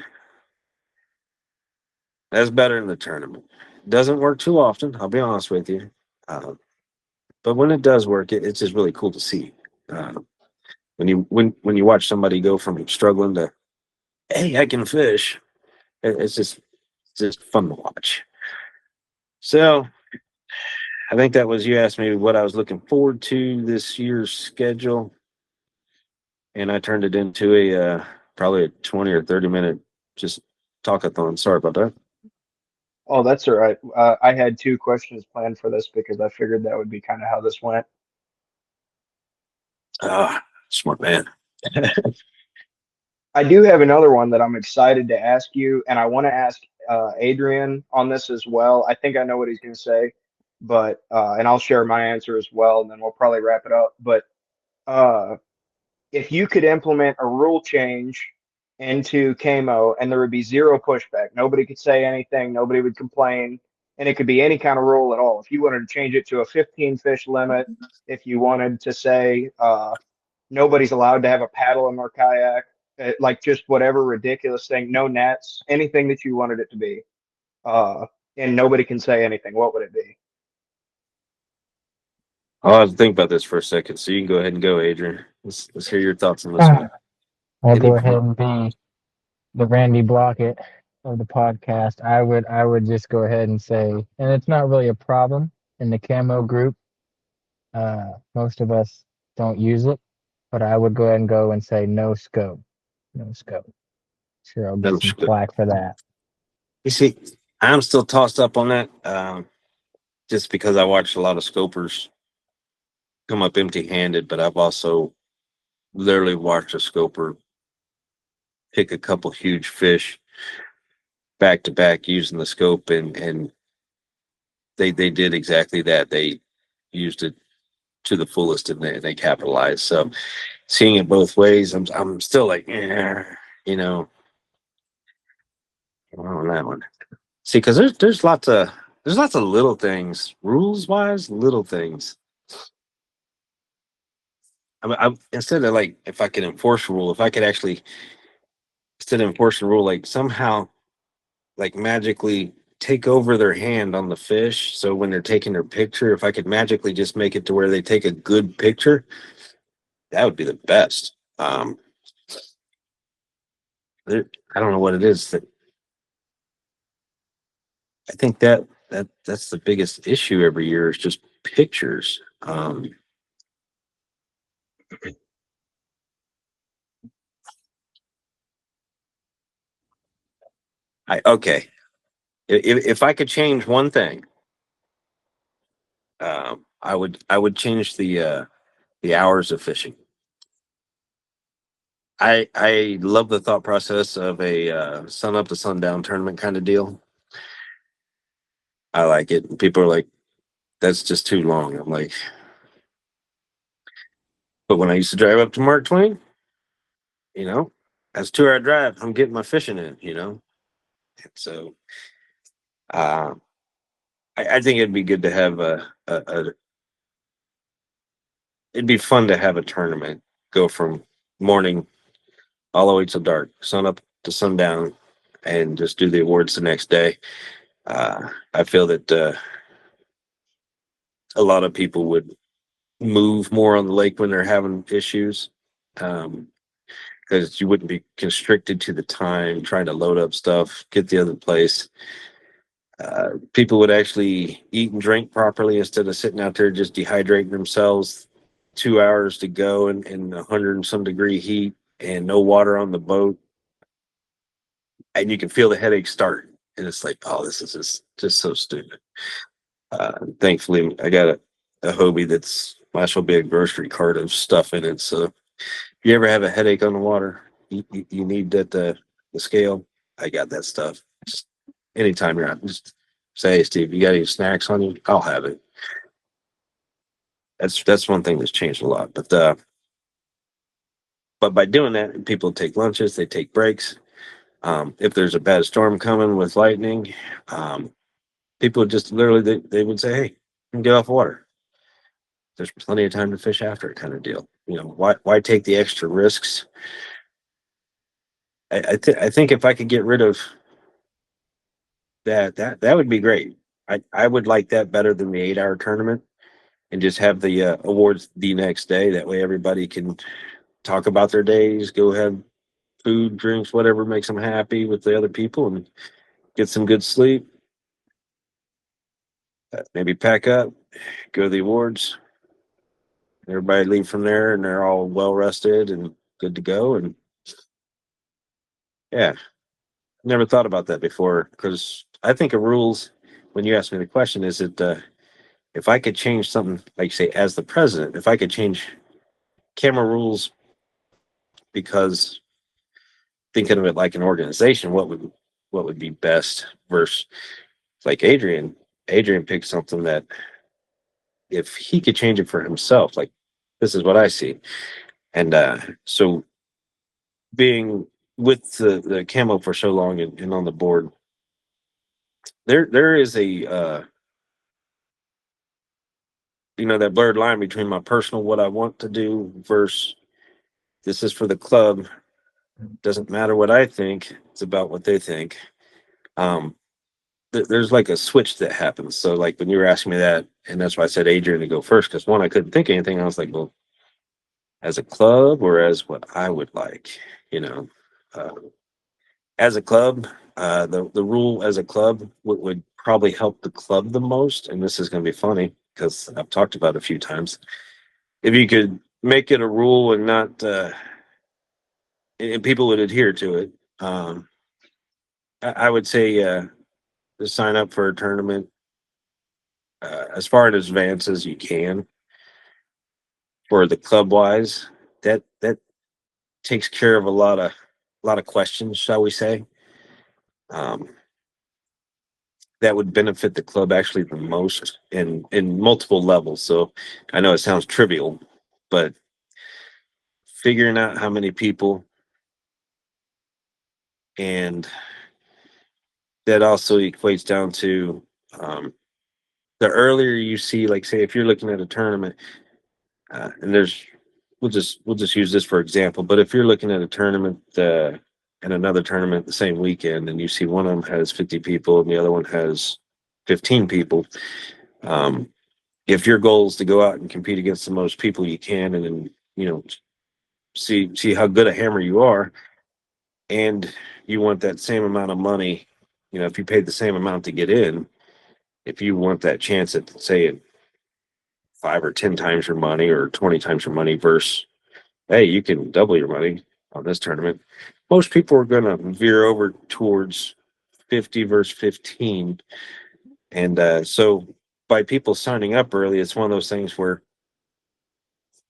that's better in the tournament. Doesn't work too often, I'll be honest with you. Um, but when it does work, it's just really cool to see. Uh, when you watch somebody go from struggling to hey, I can fish, it's just fun to watch. So I think that was you asked me what I was looking forward to this year's schedule, and I turned it into a probably a 20 or 30 minute just talkathon. Sorry about that. Oh, that's all right. I had two questions planned for this because I figured that would be kind of how this went. Smart man. I do have another one that I'm excited to ask you, and I want to ask Adrian on this as well. I think I know what he's going to say, but and I'll share my answer as well, and then we'll probably wrap it up. But uh, if you could implement a rule change into KAMO and there would be zero pushback, nobody could say anything, nobody would complain, and it could be any kind of rule at all. If you wanted to change it to a 15 fish limit, if you wanted to say nobody's allowed to have a paddle in their kayak, like just whatever ridiculous thing, no nets, anything that you wanted it to be, uh, and nobody can say anything, what would it be? I'll have to think about this for a second. So you can go ahead and go, Adrian. Let's hear your thoughts on this Ah, one. I'll Any go ahead and be the Randy Blockett of the podcast. I would just go ahead and say, and it's not really a problem in the camo group. Most of us don't use it, but I would go ahead and go and say no scope. No scope. Sure, I'll get no, some flack for that. you see, I'm still tossed up on that, just because I watched a lot of scopers come up empty-handed, but I've also literally watched a scoper pick a couple huge fish back to back using the scope, and they did exactly that. They used it to the fullest, and they capitalized. So seeing it both ways, I'm still like, you know, on that one. See, because there's lots of little things, rules wise, little things. I instead of like, if I could enforce a rule, if I could actually, instead of enforce a rule, like somehow like magically take over their hand on the fish. So when they're taking their picture, if I could magically just make it to where they take a good picture, that would be the best. I don't know what it is that I think that's the biggest issue every year is just pictures. I okay. If I could change one thing, I would change the hours of fishing. I love the thought process of a sun up to sundown tournament kind of deal. I like it. And people are like, that's just too long. I'm like, but when I used to drive up to Mark Twain, you know, that's a 2 hour drive. I'm getting my fishing in. So uh, I think it'd be good to have it'd be fun to have a tournament go from morning all the way till dark, sun up to sundown, and just do the awards the next day. I feel that a lot of people would move more on the lake when they're having issues, because you wouldn't be constricted to the time trying to load up stuff, get the other place. People would actually eat and drink properly instead of sitting out there just dehydrating themselves 2 hours to go in 100 and some degree heat and no water on the boat. And you can feel the headache start. And it's like, oh, this is just so stupid. Thankfully, I got a Hobie that's might as well be a grocery cart of stuff in it. So if you ever have a headache on the water, you need that the scale. I got that stuff. Just anytime you're out, just say, hey, Steve, you got any snacks on you? I'll have it. That's one thing that's changed a lot. But by doing that, people take lunches, they take breaks. If there's a bad storm coming with lightning, um, people would just literally they would say, hey, get off water. There's plenty of time to fish after it, kind of deal. Why take the extra risks? I think if I could get rid of that would be great. I would like that better than the 8 hour tournament, and just have the awards the next day. That way everybody can talk about their days, go have food, drinks, whatever makes them happy with the other people, and get some good sleep. Maybe pack up, go to the awards. Everybody leave from there, and they're all well rested and good to go. And yeah, never thought about that before, because I think of rules. When you ask me the question, is it if I could change something, like say as the president, if I could change KAMO rules because thinking of it like an organization, what would be best versus like Adrian picked something that if he could change it for himself, like this is what I see. And so being with the KAMO for so long and on the board, there is a that blurred line between my personal what I want to do versus this is for the club. Doesn't matter what I think; it's about what they think. Um, there's like a switch that happens. So like when you were asking me that, and that's why I said Adrian to go first because one I couldn't think of anything. I was like, well, as a club or as what I would like, you know, uh, as a club, the rule as a club would probably help the club the most. And this is going to be funny because I've talked about it a few times. If you could make it a rule and not, and people would adhere to it, I would say to sign up for a tournament as far in advance as you can for the club wise. That takes care of a lot of questions, shall we say? Um, that would benefit the club actually the most in multiple levels. So I know it sounds trivial, but figuring out how many people and that also equates down to the earlier you see, like say if you're looking at a tournament, and there's we'll just use this for example, but if you're looking at a tournament and another tournament the same weekend, and you see one of them has 50 people and the other one has 15 people, um, if your goal is to go out and compete against the most people you can, and then see how good a hammer you are, and you want that same amount of money, if you paid the same amount to get in, if you want that chance at say 5 or 10 times your money or 20 times your money versus hey, you can double your money on this tournament. Most people are going to veer over towards 50 versus 15. And so by people signing up early, it's one of those things where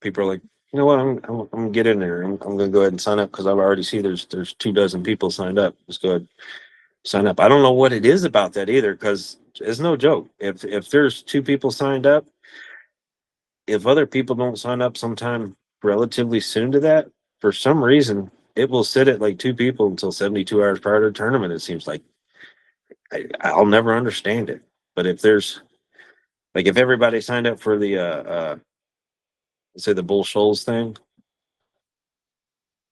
people are like, you know what, I'm going to get in there. I'm going to go ahead and sign up because I've already see there's 24 people signed up. Let's go ahead sign up. I don't know what it is about that either because it's no joke. If there's 2 people signed up, if other people don't sign up sometime relatively soon to that, for some reason, it will sit at like 2 people until 72 hours prior to the tournament. It seems like I'll never understand it. But if there's like if everybody signed up for the say the Bull Shoals thing,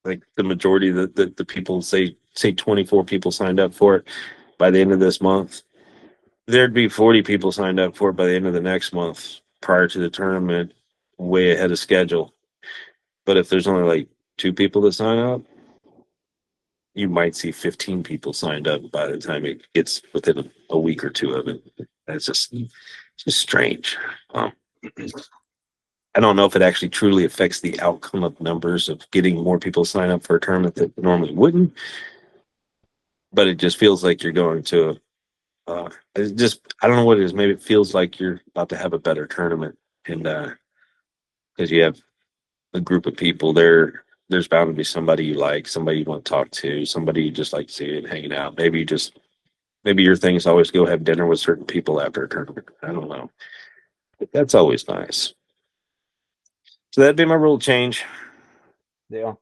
like the majority of the people say 24 people signed up for it by the end of this month, there'd be 40 people signed up for it by the end of the next month prior to the tournament, way ahead of schedule. But if there's only like 2 people that sign up, you might see 15 people signed up by the time it gets within a week or two of it. That's just strange. Um, I don't know if it actually truly affects the outcome of numbers of getting more people sign up for a tournament that normally wouldn't, but it just feels like you're going to. It's just I don't know what it is. Maybe it feels like you're about to have a better tournament, and because you have a group of people there. There's bound to be somebody you like, somebody you want to talk to, somebody you just like seeing hanging out. Maybe your thing is always go have dinner with certain people after a tournament. I don't know. But that's always nice. So that'd be my rule change. Yeah.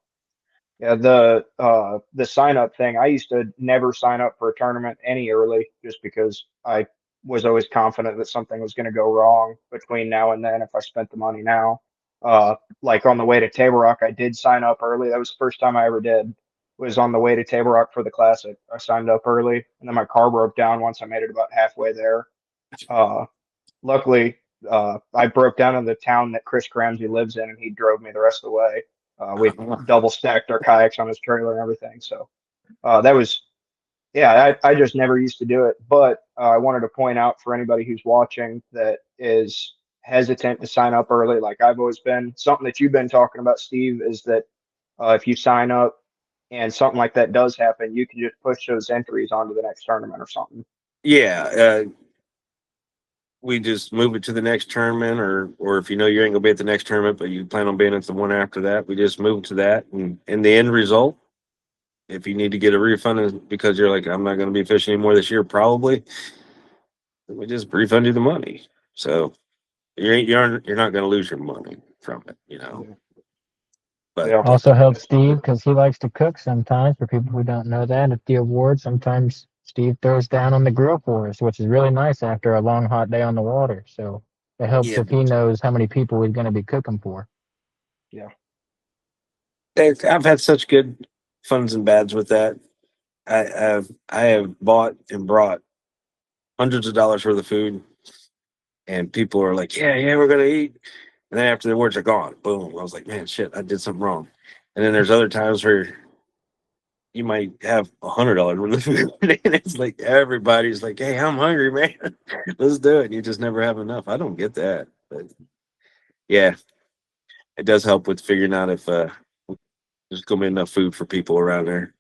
Yeah, the sign up thing, I used to never sign up for a tournament any early just because I was always confident that something was going to go wrong between now and then if I spent the money now. Like on the way to Table Rock, I did sign up early. That was the first time I ever did. Was on the way to Table Rock for the Classic. I signed up early, and then my car broke down once I made it about halfway there. Uh, Luckily, I broke down in the town that Chris Ramsey lives in, and he drove me the rest of the way. We double stacked our kayaks on his trailer and everything. So that was, yeah, I just never used to do it. But I wanted to point out for anybody who's watching that is hesitant to sign up early, like I've always been, something that you've been talking about, Steve, is that if you sign up and something like that does happen, you can just push those entries onto the next tournament or something. Yeah, we just move it to the next tournament, or if you know you ain't gonna be at the next tournament, but you plan on being at the one after that, we just move to that. And in the end result, if you need to get a refund because you're like, I'm not gonna be fishing anymore this year, probably, then we just refund you the money. So you're not gonna lose your money from it, you know. But Yeah. Also helps Steve because he likes to cook sometimes. For people who don't know that, at the awards, sometimes Steve throws down on the grill for us, which is really nice after a long, hot day on the water. So it helps yeah, if he knows how many people he's going to be cooking for. Yeah. I've had such good funs and bads with that. I have bought and brought hundreds of dollars worth of food, and people are like, "Yeah, we're gonna eat," and then after the words are gone, boom. I was like, "Man, shit, I did something wrong." And then there's other times where you might have $100 worth of food, and it's like everybody's like, "Hey, I'm hungry, man. Let's do it." And you just never have enough. I don't get that, but yeah, it does help with figuring out if there's gonna be enough food for people around there.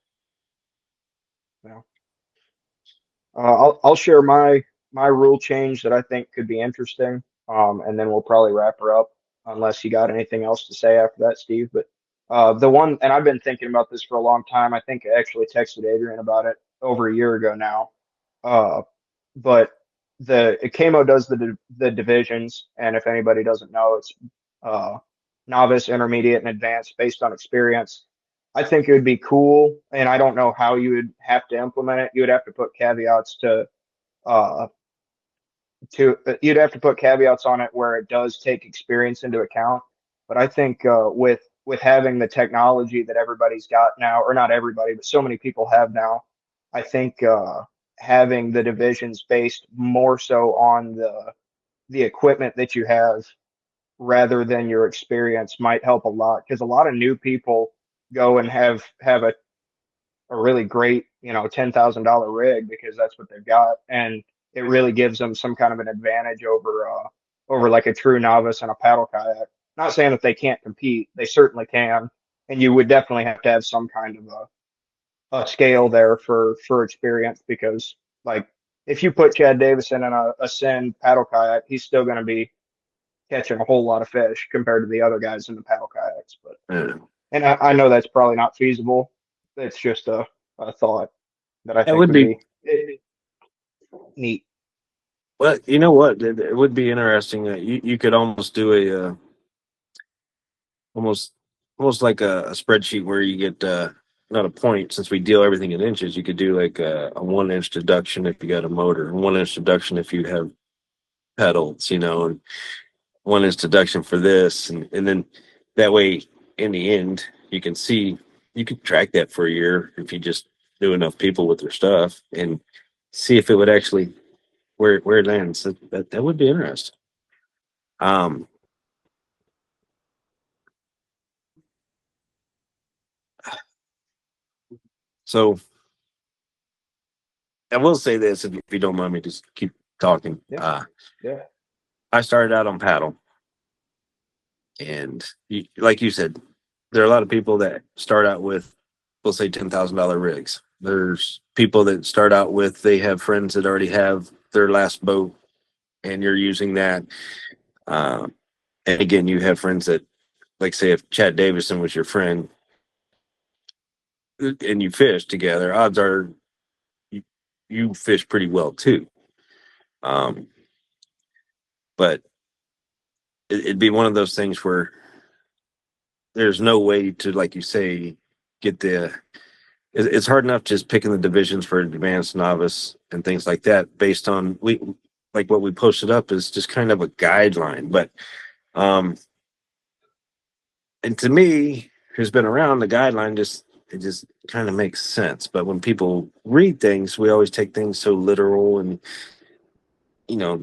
Yeah. I'll share my rule change that I think could be interesting. And then we'll probably wrap her up unless you got anything else to say after that, Steve. But the one, and I've been thinking about this for a long time. I think I actually texted Adrian about it over a year ago now. Uh, but the KAMO does the divisions, and if anybody doesn't know, it's uh, novice, intermediate, and advanced based on experience. I think it would be cool, and I don't know how you would have to implement it. You would have to put caveats uh, you'd have to put caveats on it where it does take experience into account. But I think with having the technology that everybody's got now, or not everybody, but so many people have now, I think having the divisions based more so on the equipment that you have rather than your experience might help a lot because a lot of new people go and have a really great, $10,000 rig because that's what they've got, and it really gives them some kind of an advantage over like a true novice in a paddle kayak. Not saying that they can't compete, they certainly can, and you would definitely have to have some kind of a scale there for experience because like if you put Chad Davison in a Sin paddle kayak, he's still going to be catching a whole lot of fish compared to the other guys in the paddle kayaks. But Yeah. and I know that's probably not feasible. It's just a thought that I It think would would be. be neat. Well, you know what? It would be interesting. You could almost do almost almost like a spreadsheet where you get not a point since we deal everything in inches. You could do like a 1 inch deduction if you got a motor, 1 inch deduction if you have pedals, and 1 inch deduction for this, and then that way in the end you can see you could track that for a year if you just knew enough people with their stuff and see if it would actually where it lands. That would be interesting. Um, so I will say this, if you don't mind me just keep talking. Yeah, yeah, I started out on paddle, and like you said, there are a lot of people that start out with, we'll say, $10,000 rigs. There's people that start out with they have friends that already have their last boat, and you're using that. Uh, and again, you have friends that, like, say, if Chad Davison was your friend and you fish together, odds are you, you fish pretty well too. Um, but it'd be one of those things where there's no way to, like you say, get the. It's hard enough just picking the divisions for advanced, novice, and things like that based on we like what we posted up is just kind of a guideline. But um, and to me, who's been around, the guideline just kind of makes sense. But when people read things, we always take things so literal, and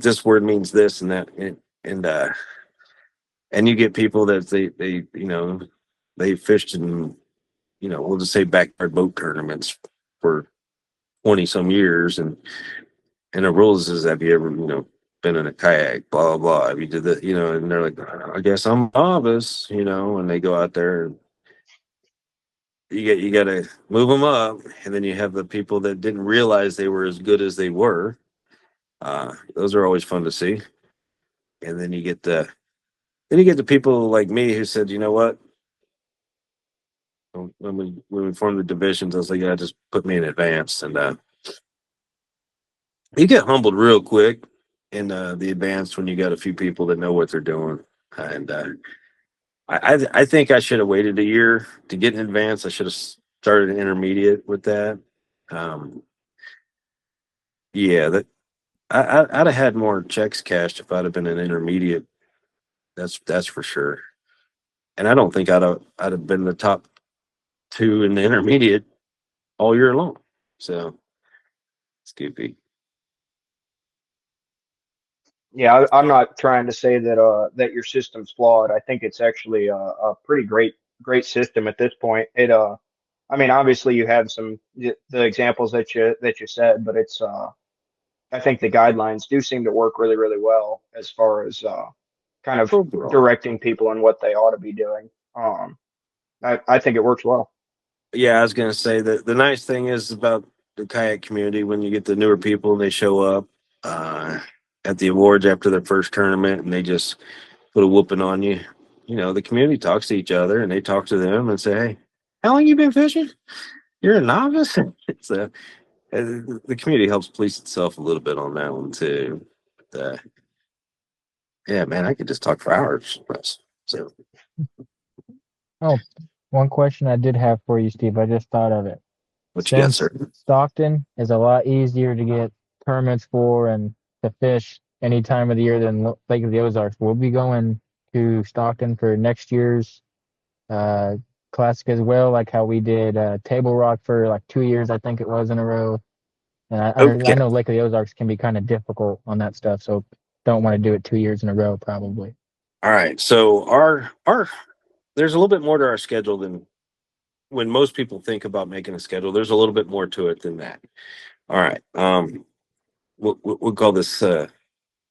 this word means this and that, and and you get people that they fished in, we'll just say backyard boat tournaments for 20 some years, and the rules is, have you ever been in a kayak, blah blah blah, have you did that, and they're like, I guess I'm a novice, and they go out there, and you got to move them up, and then you have the people that didn't realize they were as good as they were, Those are always fun to see. And then you get the people like me who said, you know what? When we formed the divisions, I was like, yeah, just put me in advance, and you get humbled real quick in the advanced when you got a few people that know what they're doing. And I think I should have waited a year to get in advance. I should have started an intermediate with that. Um, yeah, that I'd have had more checks cashed if I'd have been an intermediate. That's for sure. And I don't think I'd have been the top two in the intermediate all year long. So it's goofy. Yeah, I'm not trying to say that that your system's flawed. I think it's actually a pretty great system at this point. I mean, obviously you have the examples that you said, but it's I think the guidelines do seem to work really well as far as kind of Overall. directing people on what they ought to be doing. I think it works well. Yeah, I was gonna say that the nice thing is about the kayak community when you get the newer people and they show up uh, at the awards after their first tournament and they just put a whooping on you. You know, the community talks to each other and they talk to them and say, "Hey, how long you been fishing? You're a novice." So the community helps police itself a little bit on that one too. But, yeah, man, I could just talk for hours. So, Oh, one question I did have for you, Steve. I just thought of it. what you got, Since sir? Stockton is a lot easier to get permits for and to fish any time of the year than Lake of the Ozarks, we'll be going to Stockton for next year's uh, classic as well, like how we did Table Rock for like 2 years, I think it was in a row. And I Okay. know Lake of the Ozarks can be kind of difficult on that stuff, so don't want to do it 2 years in a row, probably. All right. So our there's a little bit more to our schedule than when most people think about making a schedule. There's a little bit more to it than that. All right. We'll call this KAMO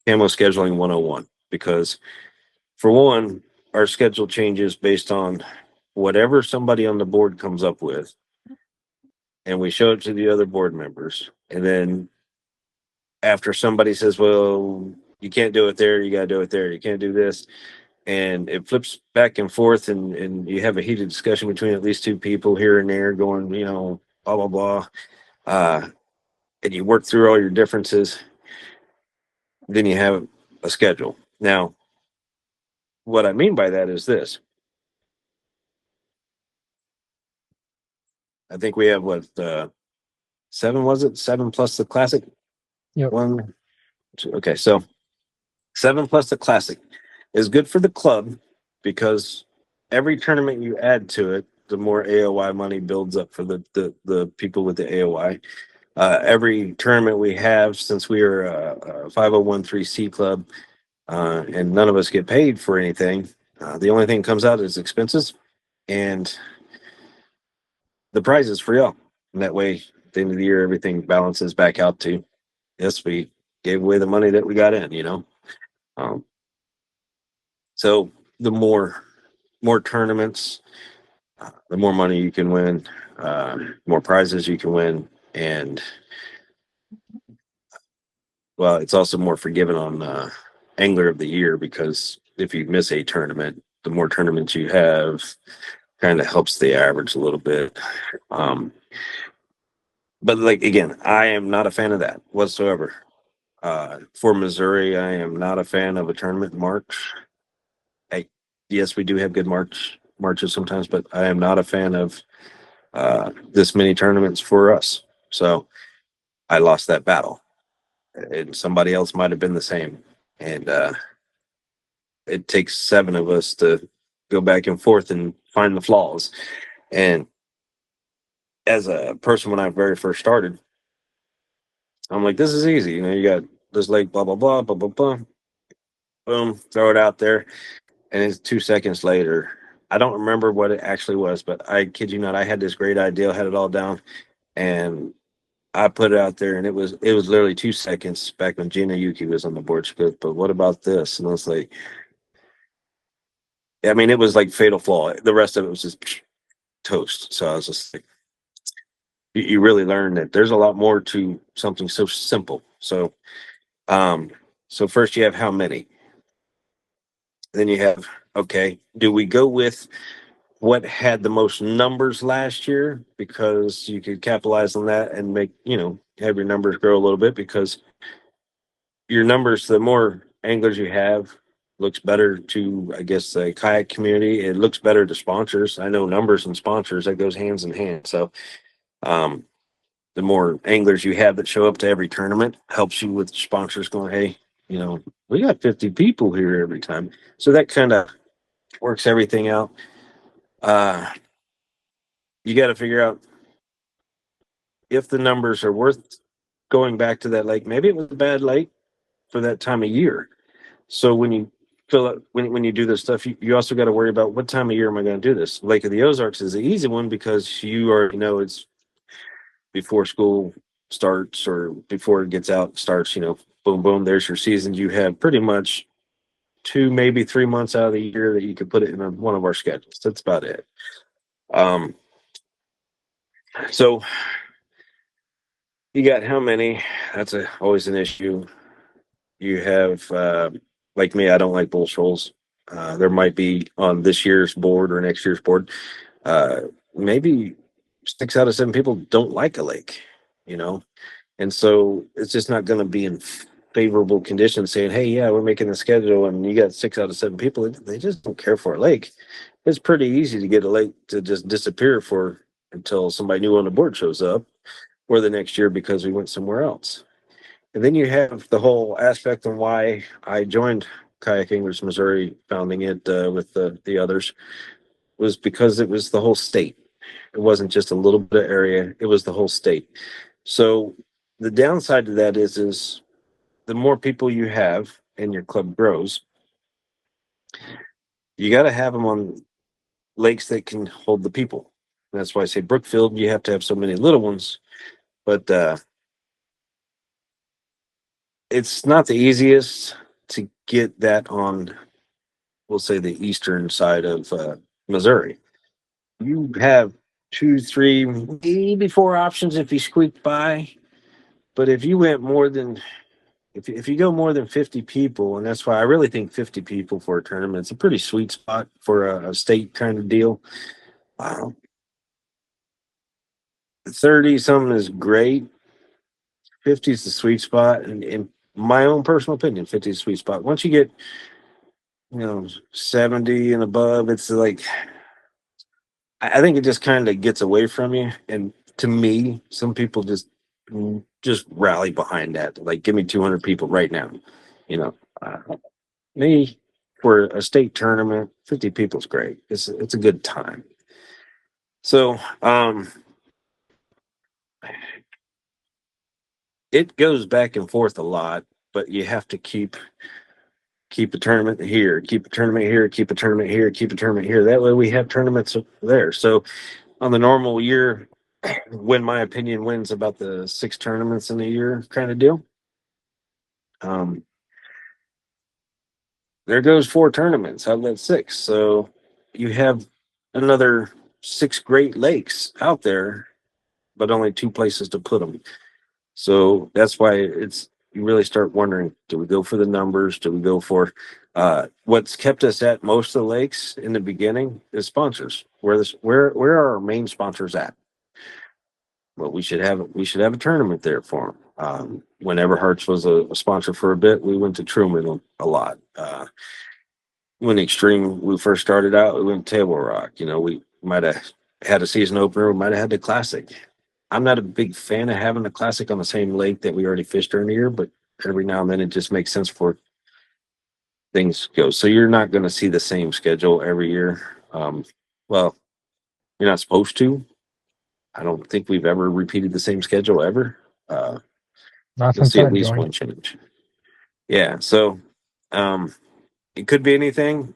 scheduling 101 because for one, our schedule changes based on whatever somebody on the board comes up with, and we show it to the other board members. And then after somebody says, "Well, you can't do it there, you got to do it there. You can't do this," and it flips back and forth, and you have a heated discussion between at least two people here and there, going, blah blah blah, uh, and you work through all your differences. Then you have a schedule. Now, what I mean by that is this: I think we have what seven, was it? Seven plus the classic. Yep. One, two. Okay, so seven plus the classic is good for the club because every tournament you add to it, the more AOI money builds up for the people with the AOI. Every tournament we have, since we are a 5013C club, and none of us get paid for anything, the only thing that comes out is expenses and the prizes for y'all. And that way, at the end of the year, everything balances back out to, yes, we gave away the money that we got in. Um, so the more tournaments, the more money you can win, more prizes you can win, and well, it's also more forgiving on Angler of the Year because if you miss a tournament, the more tournaments you have, kind of helps the average a little bit. Um, but like again, I am not a fan of that whatsoever. For Missouri, I am not a fan of a tournament in March. I, yes, we do have good marches sometimes, but I am not a fan of this many tournaments for us. So I lost that battle, and somebody else might have been the same. And it takes seven of us to go back and forth and find the flaws. And as a person, when I very first started, I'm like, this is easy. You got this lake, blah blah blah, blah blah blah. Boom, throw it out there, and it's 2 seconds later. I don't remember what it actually was, but I kid you not, I had this great idea, had it all down, and I put it out there, and it was literally 2 seconds back when Gina Yuki was on the board. She goes, "But what about this?" And I was like, I mean, it was like fatal flaw. The rest of it was just toast. So I was just like, you really learn that there's a lot more to something so simple. So So first you have how many? Then you have, okay, do we go with what had the most numbers last year? Because you could capitalize on that and make, have your numbers grow a little bit, because your numbers, the more anglers you have, looks better to, I guess, the kayak community. It looks better to sponsors. I know numbers and sponsors, that goes hands in hand. So, um, the more anglers you have that show up to every tournament helps you with sponsors going, hey, we got 50 people here every time. So that kind of works everything out. Uh, you got to figure out if the numbers are worth going back to that lake. Maybe it was a bad lake for that time of year. So when you fill up, when you do this stuff, you also got to worry about what time of year am I going to do this. Lake of the Ozarks is the easy one because you already know it's before school starts or before it gets out starts. Boom, boom. There's your season. You have pretty much 2, maybe 3 months out of the year that you could put it in one of our schedules. That's about it. Um, so you got how many? That's always an issue. You have, like me, I don't like bull shoals. There might be on this year's board or next year's board. Uh, Maybe 6 out of 7 people don't like a lake, you know, and so it's just not going to be in favorable conditions saying, hey, yeah, we're making the schedule, and you got 6 out of 7 people. They just don't care for a lake. It's pretty easy to get a lake to just disappear for until somebody new on the board shows up or the next year because we went somewhere else. And then you have the whole aspect on why I joined Kayak Anglers of Missouri, founding it with the others, was because it was the whole state. It wasn't just a little bit of area; it was the whole state. So the downside to that is the more people you have and your club grows, you got to have them on lakes that can hold the people. And that's why I say Brookfield, you have to have so many little ones, but it's not the easiest to get that on, we'll say, the eastern side of Missouri. You have 2, 3, maybe 4 options if you squeak by. But if you went more than, if you go more than 50 people, and that's why I really think 50 people for a tournament, it's a pretty sweet spot for a state kind of deal. Wow. 30 something is great. 50 is the sweet spot. And in my own personal opinion, 50 is the sweet spot. Once you get, 70 and above, it's like, I think it just kind of gets away from you. And to me, some people just rally behind that. Like, give me 200 people right now. You know, uh, Me, for a state tournament, 50 people is great. It's a good time. So it goes back and forth a lot, but you have to keep a tournament here, keep a tournament here, keep a tournament here, keep a tournament here. That way we have tournaments there. So on the normal year, when my opinion wins about the 6 tournaments in a year kind of deal, um, there goes 4 tournaments out of that 6. So you have another 6 Great Lakes out there, but only 2 places to put them. So that's why you really start wondering, do we go for the numbers? Do we go for what's kept us at most of the lakes in the beginning is sponsors. Where are our main sponsors at? Well, we should have a tournament there for them. When Everhart's was a sponsor for a bit, we went to Truman a lot. When Extreme we first started out, we went to Table Rock. We might have had a season opener. We might have had the Classic. I'm not a big fan of having the Classic on the same lake that we already fished during the year, but every now and then it just makes sense for things go. So you're not going to see the same schedule every year. Well, you're not supposed to. I don't think we've ever repeated the same schedule ever. Uh, Not you'll since see at I've least joined. one change. Yeah. So um, it could be anything.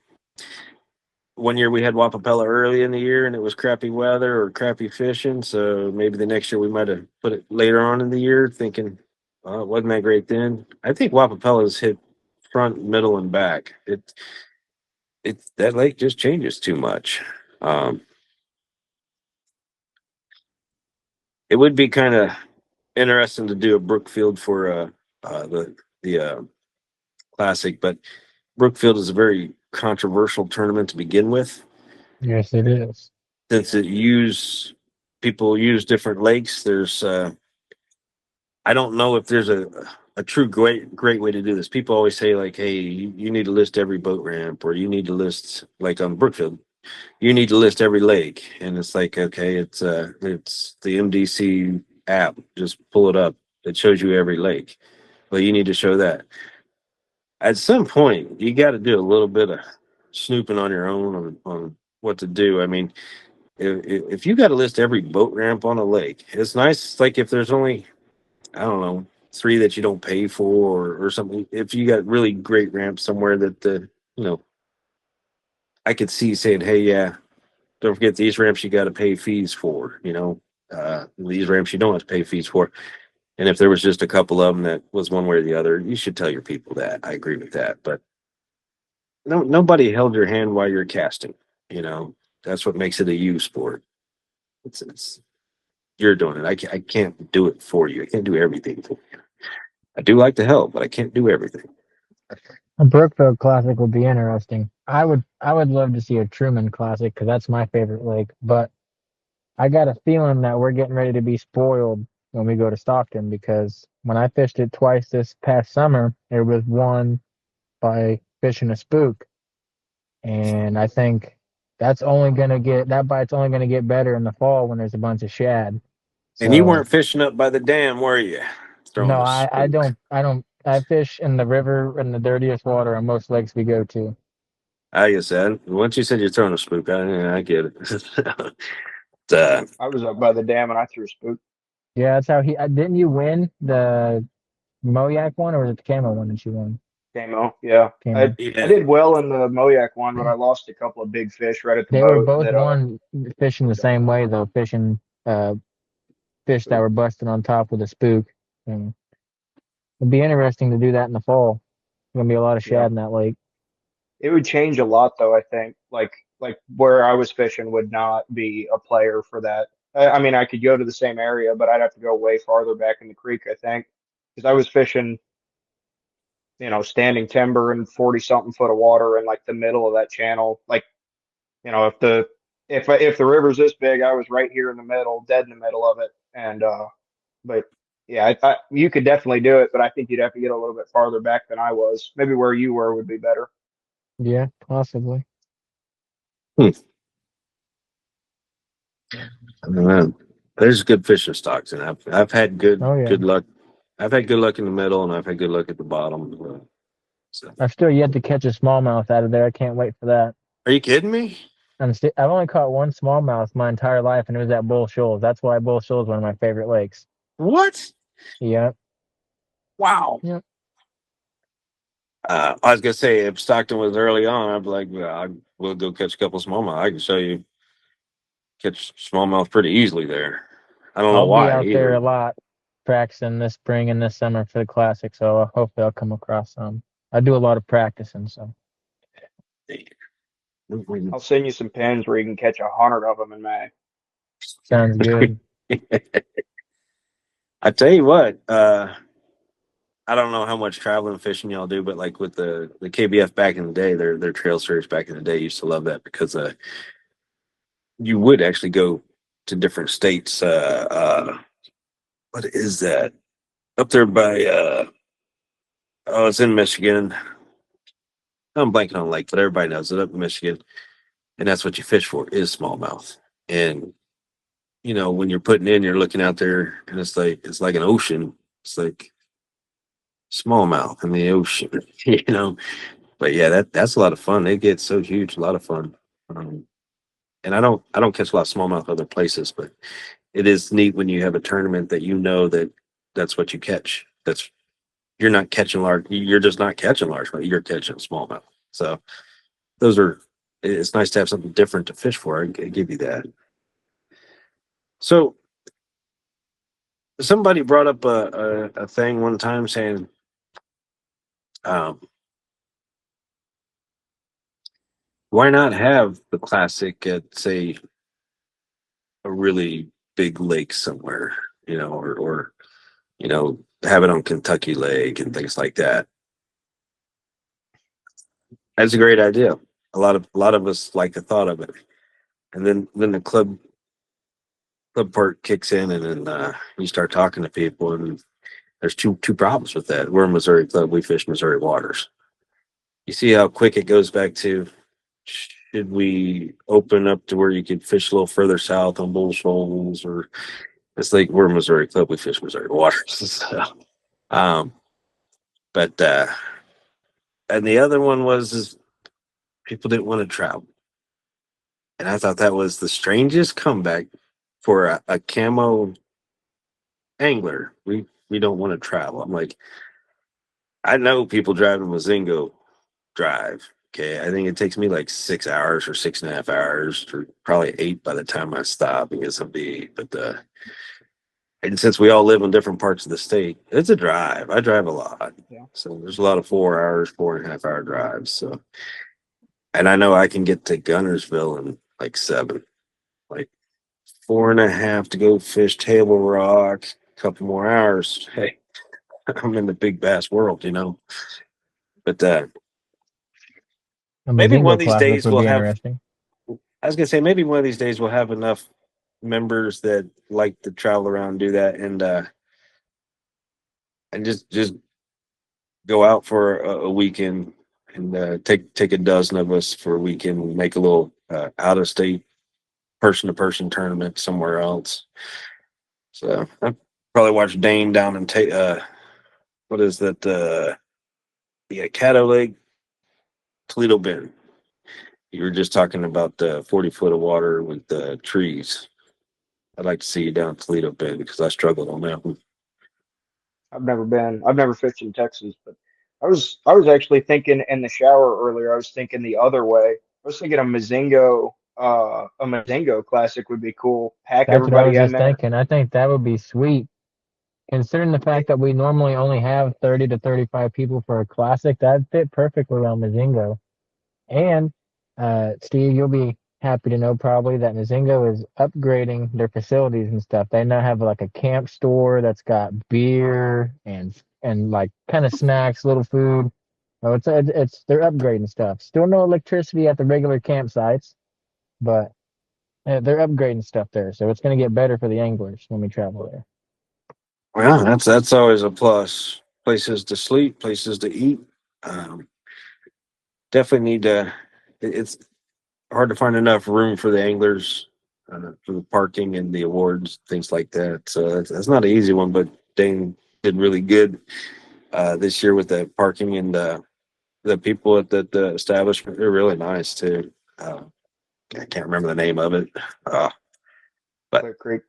One year we had Wapapella early in the year and it was crappy weather or crappy fishing. So maybe the next year we might have put it later on in the year thinking, well, it wasn't that great then. I think Wapapella's hit front, middle, and back. That lake just changes too much. Um, it would be kind of interesting to do a Brookfield for the the classic, but Brookfield is a very controversial tournament to begin with, Yes, it is. since people use different lakes. There's I don't know if there's a true great way to do this. People always say like, hey, you need to list every boat ramp, or you need to list, like on Brookfield, you need to list every lake. And it's like, okay, it's the MDC app. Just pull it up. It shows you every lake. Well, you need to show that. At some point, you got to do a little bit of snooping on your own on what to do. I mean, if you got to list every boat ramp on a lake, it's nice. Like if there's only, I don't know, three that you don't pay for, or something. If you got really great ramps somewhere that you know, I could see saying, hey, yeah, don't forget these ramps you got to pay fees for. These ramps you don't have to pay fees for. And if there was just a couple of them that was one way or the other, you should tell your people that. I agree with that. But nobody held your hand while you're casting. You know, that's what makes it a you sport. It's you're doing it. I can't do it for you. I can't do everything for you. I do like to help, but I can't do everything. A Brookfield Classic would be interesting. I would love to see a Truman Classic because that's my favorite lake. But I got a feeling that we're getting ready to be spoiled when we go to Stockton because when I fished it twice this past summer, it was won by fishing a spook, and I think that bite's only gonna get better in the fall when there's a bunch of shad. And you So weren't fishing up by the dam, were you? Throwing no, the I spook. don't. I fish in the river in the dirtiest water on most lakes we go to. I guess that. Once you said you're throwing a spook, I get it. I was up by the dam and I threw a spook. Yeah, that's how he. Didn't you win the Moyak one, or was it the Camo one that you won? KAMO, yeah. I Camo. I yeah. did well in the Moyak one, but I lost a couple of big fish right at the They were boat both that one fishing the same way though, fishing uh fish that were busting on top with a spook. And it'd be interesting to do that in the fall. There's gonna be a lot of yeah. shad in that lake. It would change a lot though, I think. Like where I was fishing would not be a player for that. I mean, I could go to the same area, but I'd have to go way farther back in the creek, I think. Because I was fishing, standing timber and 40 something foot of water in like the middle of that channel. Like, if the river's this big, I was right here in the middle, dead in the middle of it. And but yeah, you could definitely do it, but I think you'd have to get a little bit farther back than I was. Maybe where you were would be better. Yeah, possibly. Hmm. I don't know. There's good fishing stocks, and I've had Oh yeah. good luck. I've had good luck in the middle, and I've had good luck at the bottom. So, I've still yet to catch a smallmouth out of there. I can't wait for that. are you kidding me? I've only caught one smallmouth my entire life, and it was at Bull Shoals. That's why Bull Shoals is one of my favorite lakes. What? Yep. Wow. Yep. I was gonna say if Stockton was early on, I'd be like, well, we'll go catch a couple smallmouth. I can show you catch smallmouth pretty easily there. I don't know I'll be why out there a either. lot practicing this spring and this summer for the classic, so hopefully I'll come across some. I do a lot of practicing, so I'll send you some pins where you can catch 100 of them in May. sounds good. I tell you what, I don't know how much traveling fishing y'all do, but like with the KBF back in the day, their trail series back in the day, used to love that because you would actually go to different states. What is that up there by? Oh, it's in Michigan. I'm blanking on lake, but everybody knows it up in Michigan, and that's what you fish for is smallmouth. And when you're putting in, you're looking out there, and it's like an ocean. It's like smallmouth in the ocean, you know. But yeah, that's a lot of fun. They get so huge, a lot of fun. Um, and I don't catch a lot of smallmouth other places, but it is neat when you have a tournament that that's what you catch. That's You're not catching large. You're just not catching large, but you're catching smallmouth. So those are. It's nice to have something different to fish for. I give you that. So somebody brought up a thing one time saying, um, why not have the classic at say a really big lake somewhere, or you know have it on Kentucky Lake and things like that. That's a great idea. A lot of us like the thought of it. And then the club part kicks in, and then you start talking to people, and there's two problems with that. We're a Missouri club. We fish Missouri waters. You see how quick it goes back to, should we open up to where you could fish a little further south on Bull Shoals, or it's like we're a Missouri club. We fish Missouri waters. So, um, but and the other one was is people didn't want to travel, and I thought that was the strangest comeback for a KAMO angler. We don't want to travel. I'm like, I know people driving Mazingo drive. Okay, I think it takes me like 6 hours or 6.5 hours, or probably 8 by the time I stop and get something to eat. But and since we all live in different parts of the state, it's a drive. I drive a lot, Yeah. so there's a lot of 4 hours, 4.5 hour drives. So, and I know I can get to Gunnersville in like 7, like 4.5 to go fish Table Rock. A couple more hours. Hey, I'm in the big bass world, you know. But A maybe one Mazingo of these Classic days would we'll be have. interesting. I was gonna say maybe one of these days we'll have enough members that like to travel around and do that, and just go out for a weekend, and take a dozen of us for a weekend and make a little out of state person to person tournament somewhere else. So I probably watch Dane down in what is that? Yeah, Caddo Lake, Toledo Bend. You were just talking about 40 foot of water with trees. I'd like to see you down Toledo Bend because I struggled on that one. I've never been. I've never fished in Texas, but I was actually thinking in the shower earlier. I was thinking the other way. I was thinking a Mazingo Classic would be cool. Pack That's what I was everybody in just there. thinking. I think that would be sweet. Considering the fact that we normally only have 30 to 35 people for a classic, that'd fit perfectly around Mazingo. And Steve, you'll be happy to know probably that Mazingo is upgrading their facilities and stuff. They now have like a camp store that's got beer and like kind of snacks, little food. Oh, it's they're upgrading stuff. Still no electricity at the regular campsites, but they're upgrading stuff there. So it's going to get better for the anglers when we travel there. Well, that's always a plus. Places to sleep, places to eat. Um, Definitely need to. It's hard to find enough room for the anglers, for the parking and the awards, things like that. So that's not an easy one, but Dane did really good this year with the parking, and the people at the establishment. They're really nice too. I can't remember the name of it, uh, but Clear Creek.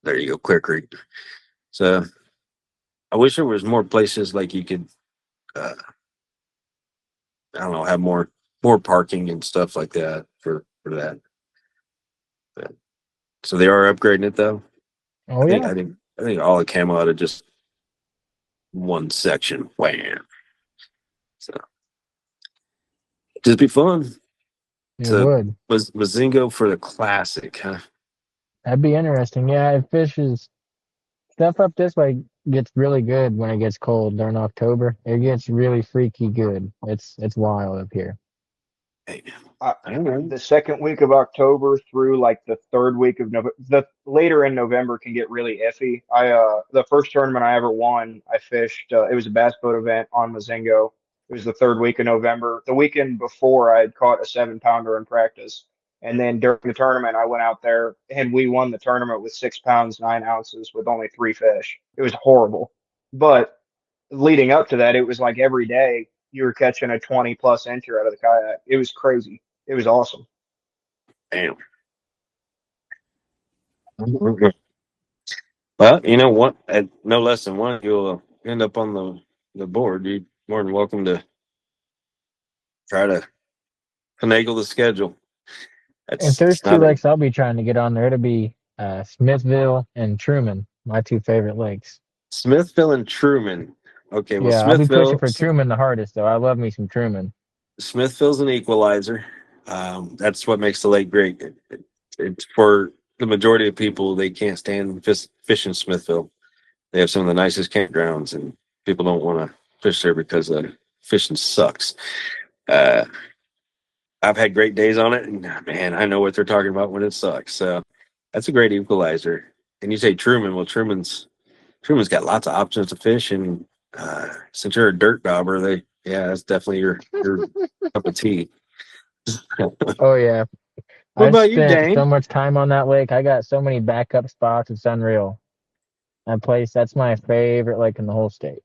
there you go, Clear Creek. So I wish there was more places like you could. Uh, I don't know, have more parking and stuff like that for that. But, so they are upgrading it though. Oh I think yeah, I think I think all the camo out of just one section. Wham. So just be fun. it So would. was Mazingo for the classic, huh? That'd be interesting. Yeah, it fishes stuff up this way gets really good when it gets cold during October. It gets really freaky good. It's wild up here. Hey, I, I don't know. the second week of October through like the third week of November, the later in November can get really iffy. The first tournament I ever won, I fished. It was a bass boat event on Mazingo. It was the third week of November. The weekend before, I had caught a 7 pounder in practice, and then during the tournament, I went out there and we won the tournament with 6 pounds 9 ounces with only 3 fish. It was horrible, but leading up to that, it was like every day you were catching a 20 plus incher out of the kayak. It was crazy. It was awesome. Damn. Well, you know what? At no less than one, you'll end up on the board. You're more than welcome to try to finagle the schedule. If That's there's it's two not a lakes I'll be trying to get on there, it'll be Smithville and Truman, my two favorite lakes. Smithville and Truman. Okay, well, Yeah, I'll be pushing for Truman the hardest though. I love me some Truman. Smithville's an equalizer. That's what makes the lake great. It's for the majority of people, they can't stand fishing Smithville. They have some of the nicest campgrounds, and people don't want to fish there because fishing sucks. Uh, I've had great days on it, and man, I know what they're talking about when it sucks. So that's a great equalizer. And you say Truman? Well, Truman's got lots of options to fish, and since you're a dirt dauber, that's definitely your cup of tea. Oh yeah, What I about you, spent so Dane? much time on that lake. I got so many backup spots. It's unreal. That place, that's my favorite lake in the whole state.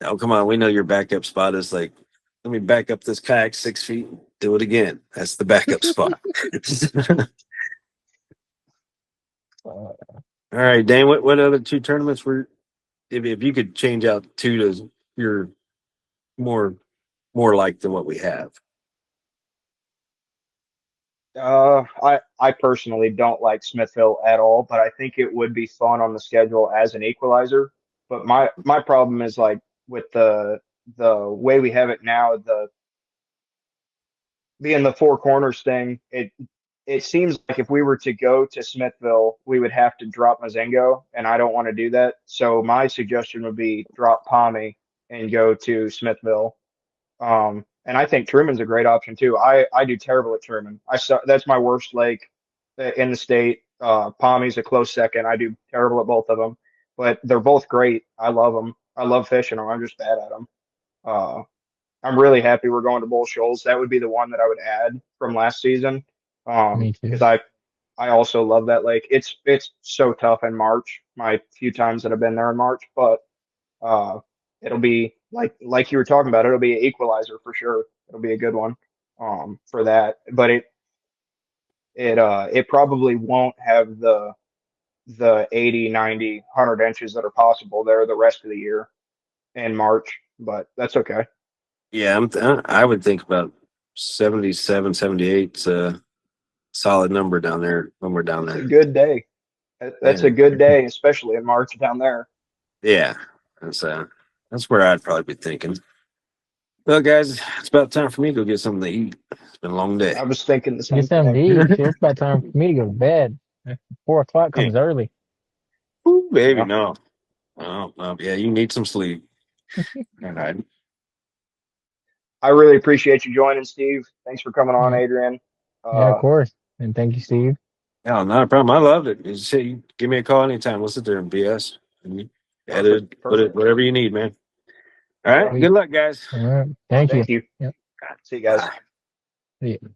Oh, come on. We know your backup spot is like, let me back up this kayak 6 feet and do it again. That's the backup spot. Uh, All right, Dane, what other two tournaments were, if you could change out two to your more like than what we have? I personally don't like Smithville at all, but I think it would be fun on the schedule as an equalizer. But my problem is like with the way we have it now, the being the four corners thing, it seems like if we were to go to Smithville, we would have to drop Mazengo, and I don't want to do that. So my suggestion would be drop Palmy and go to Smithville. And I think Truman's a great option too. I do terrible at Truman. That's my worst lake in the state. Palmy's a close second. I do terrible at both of them, but they're both great. I love them. I love fishing them. I'm just bad at them. Uh, I'm really happy we're going to Bull Shoals. That would be the one that I would add from last season. Me Because too. I also love that lake. It's so tough in March. My few times that I've been there in March, but uh, it'll be like you were talking about. It'll be an equalizer for sure. It'll be a good one for that. But it probably won't have the 80, 90, 100 inches that are possible there the rest of the year in March. But that's okay. Yeah, I would think about 77, 78 's a solid number down there when we're down That's a there. good day. That's Yeah. a good day, especially in March down there. Yeah. That's that's where I'd probably be thinking. Well, guys, it's about time for me to go get something to eat. It's been a long day. I was thinking the Get same something to thing. eat. Shit, it's about time for me to go to bed. 4 o'clock Yeah. comes early. Ooh, baby, Yeah. no. Oh, no. Yeah, you need some sleep. And I really appreciate you joining, Steve. Thanks for coming on, Yeah, Adrian. yeah, of Uh, course. And thank you, Steve. no, not a problem. I loved it. You say, give me a call anytime. We'll sit there and BS. And Perfect. edit, put it, Perfect. whatever you need, man. All right. Yeah. Sweet. Good luck, guys. All right. Thank you. Thank you. Yep. See you guys. Bye. See ya.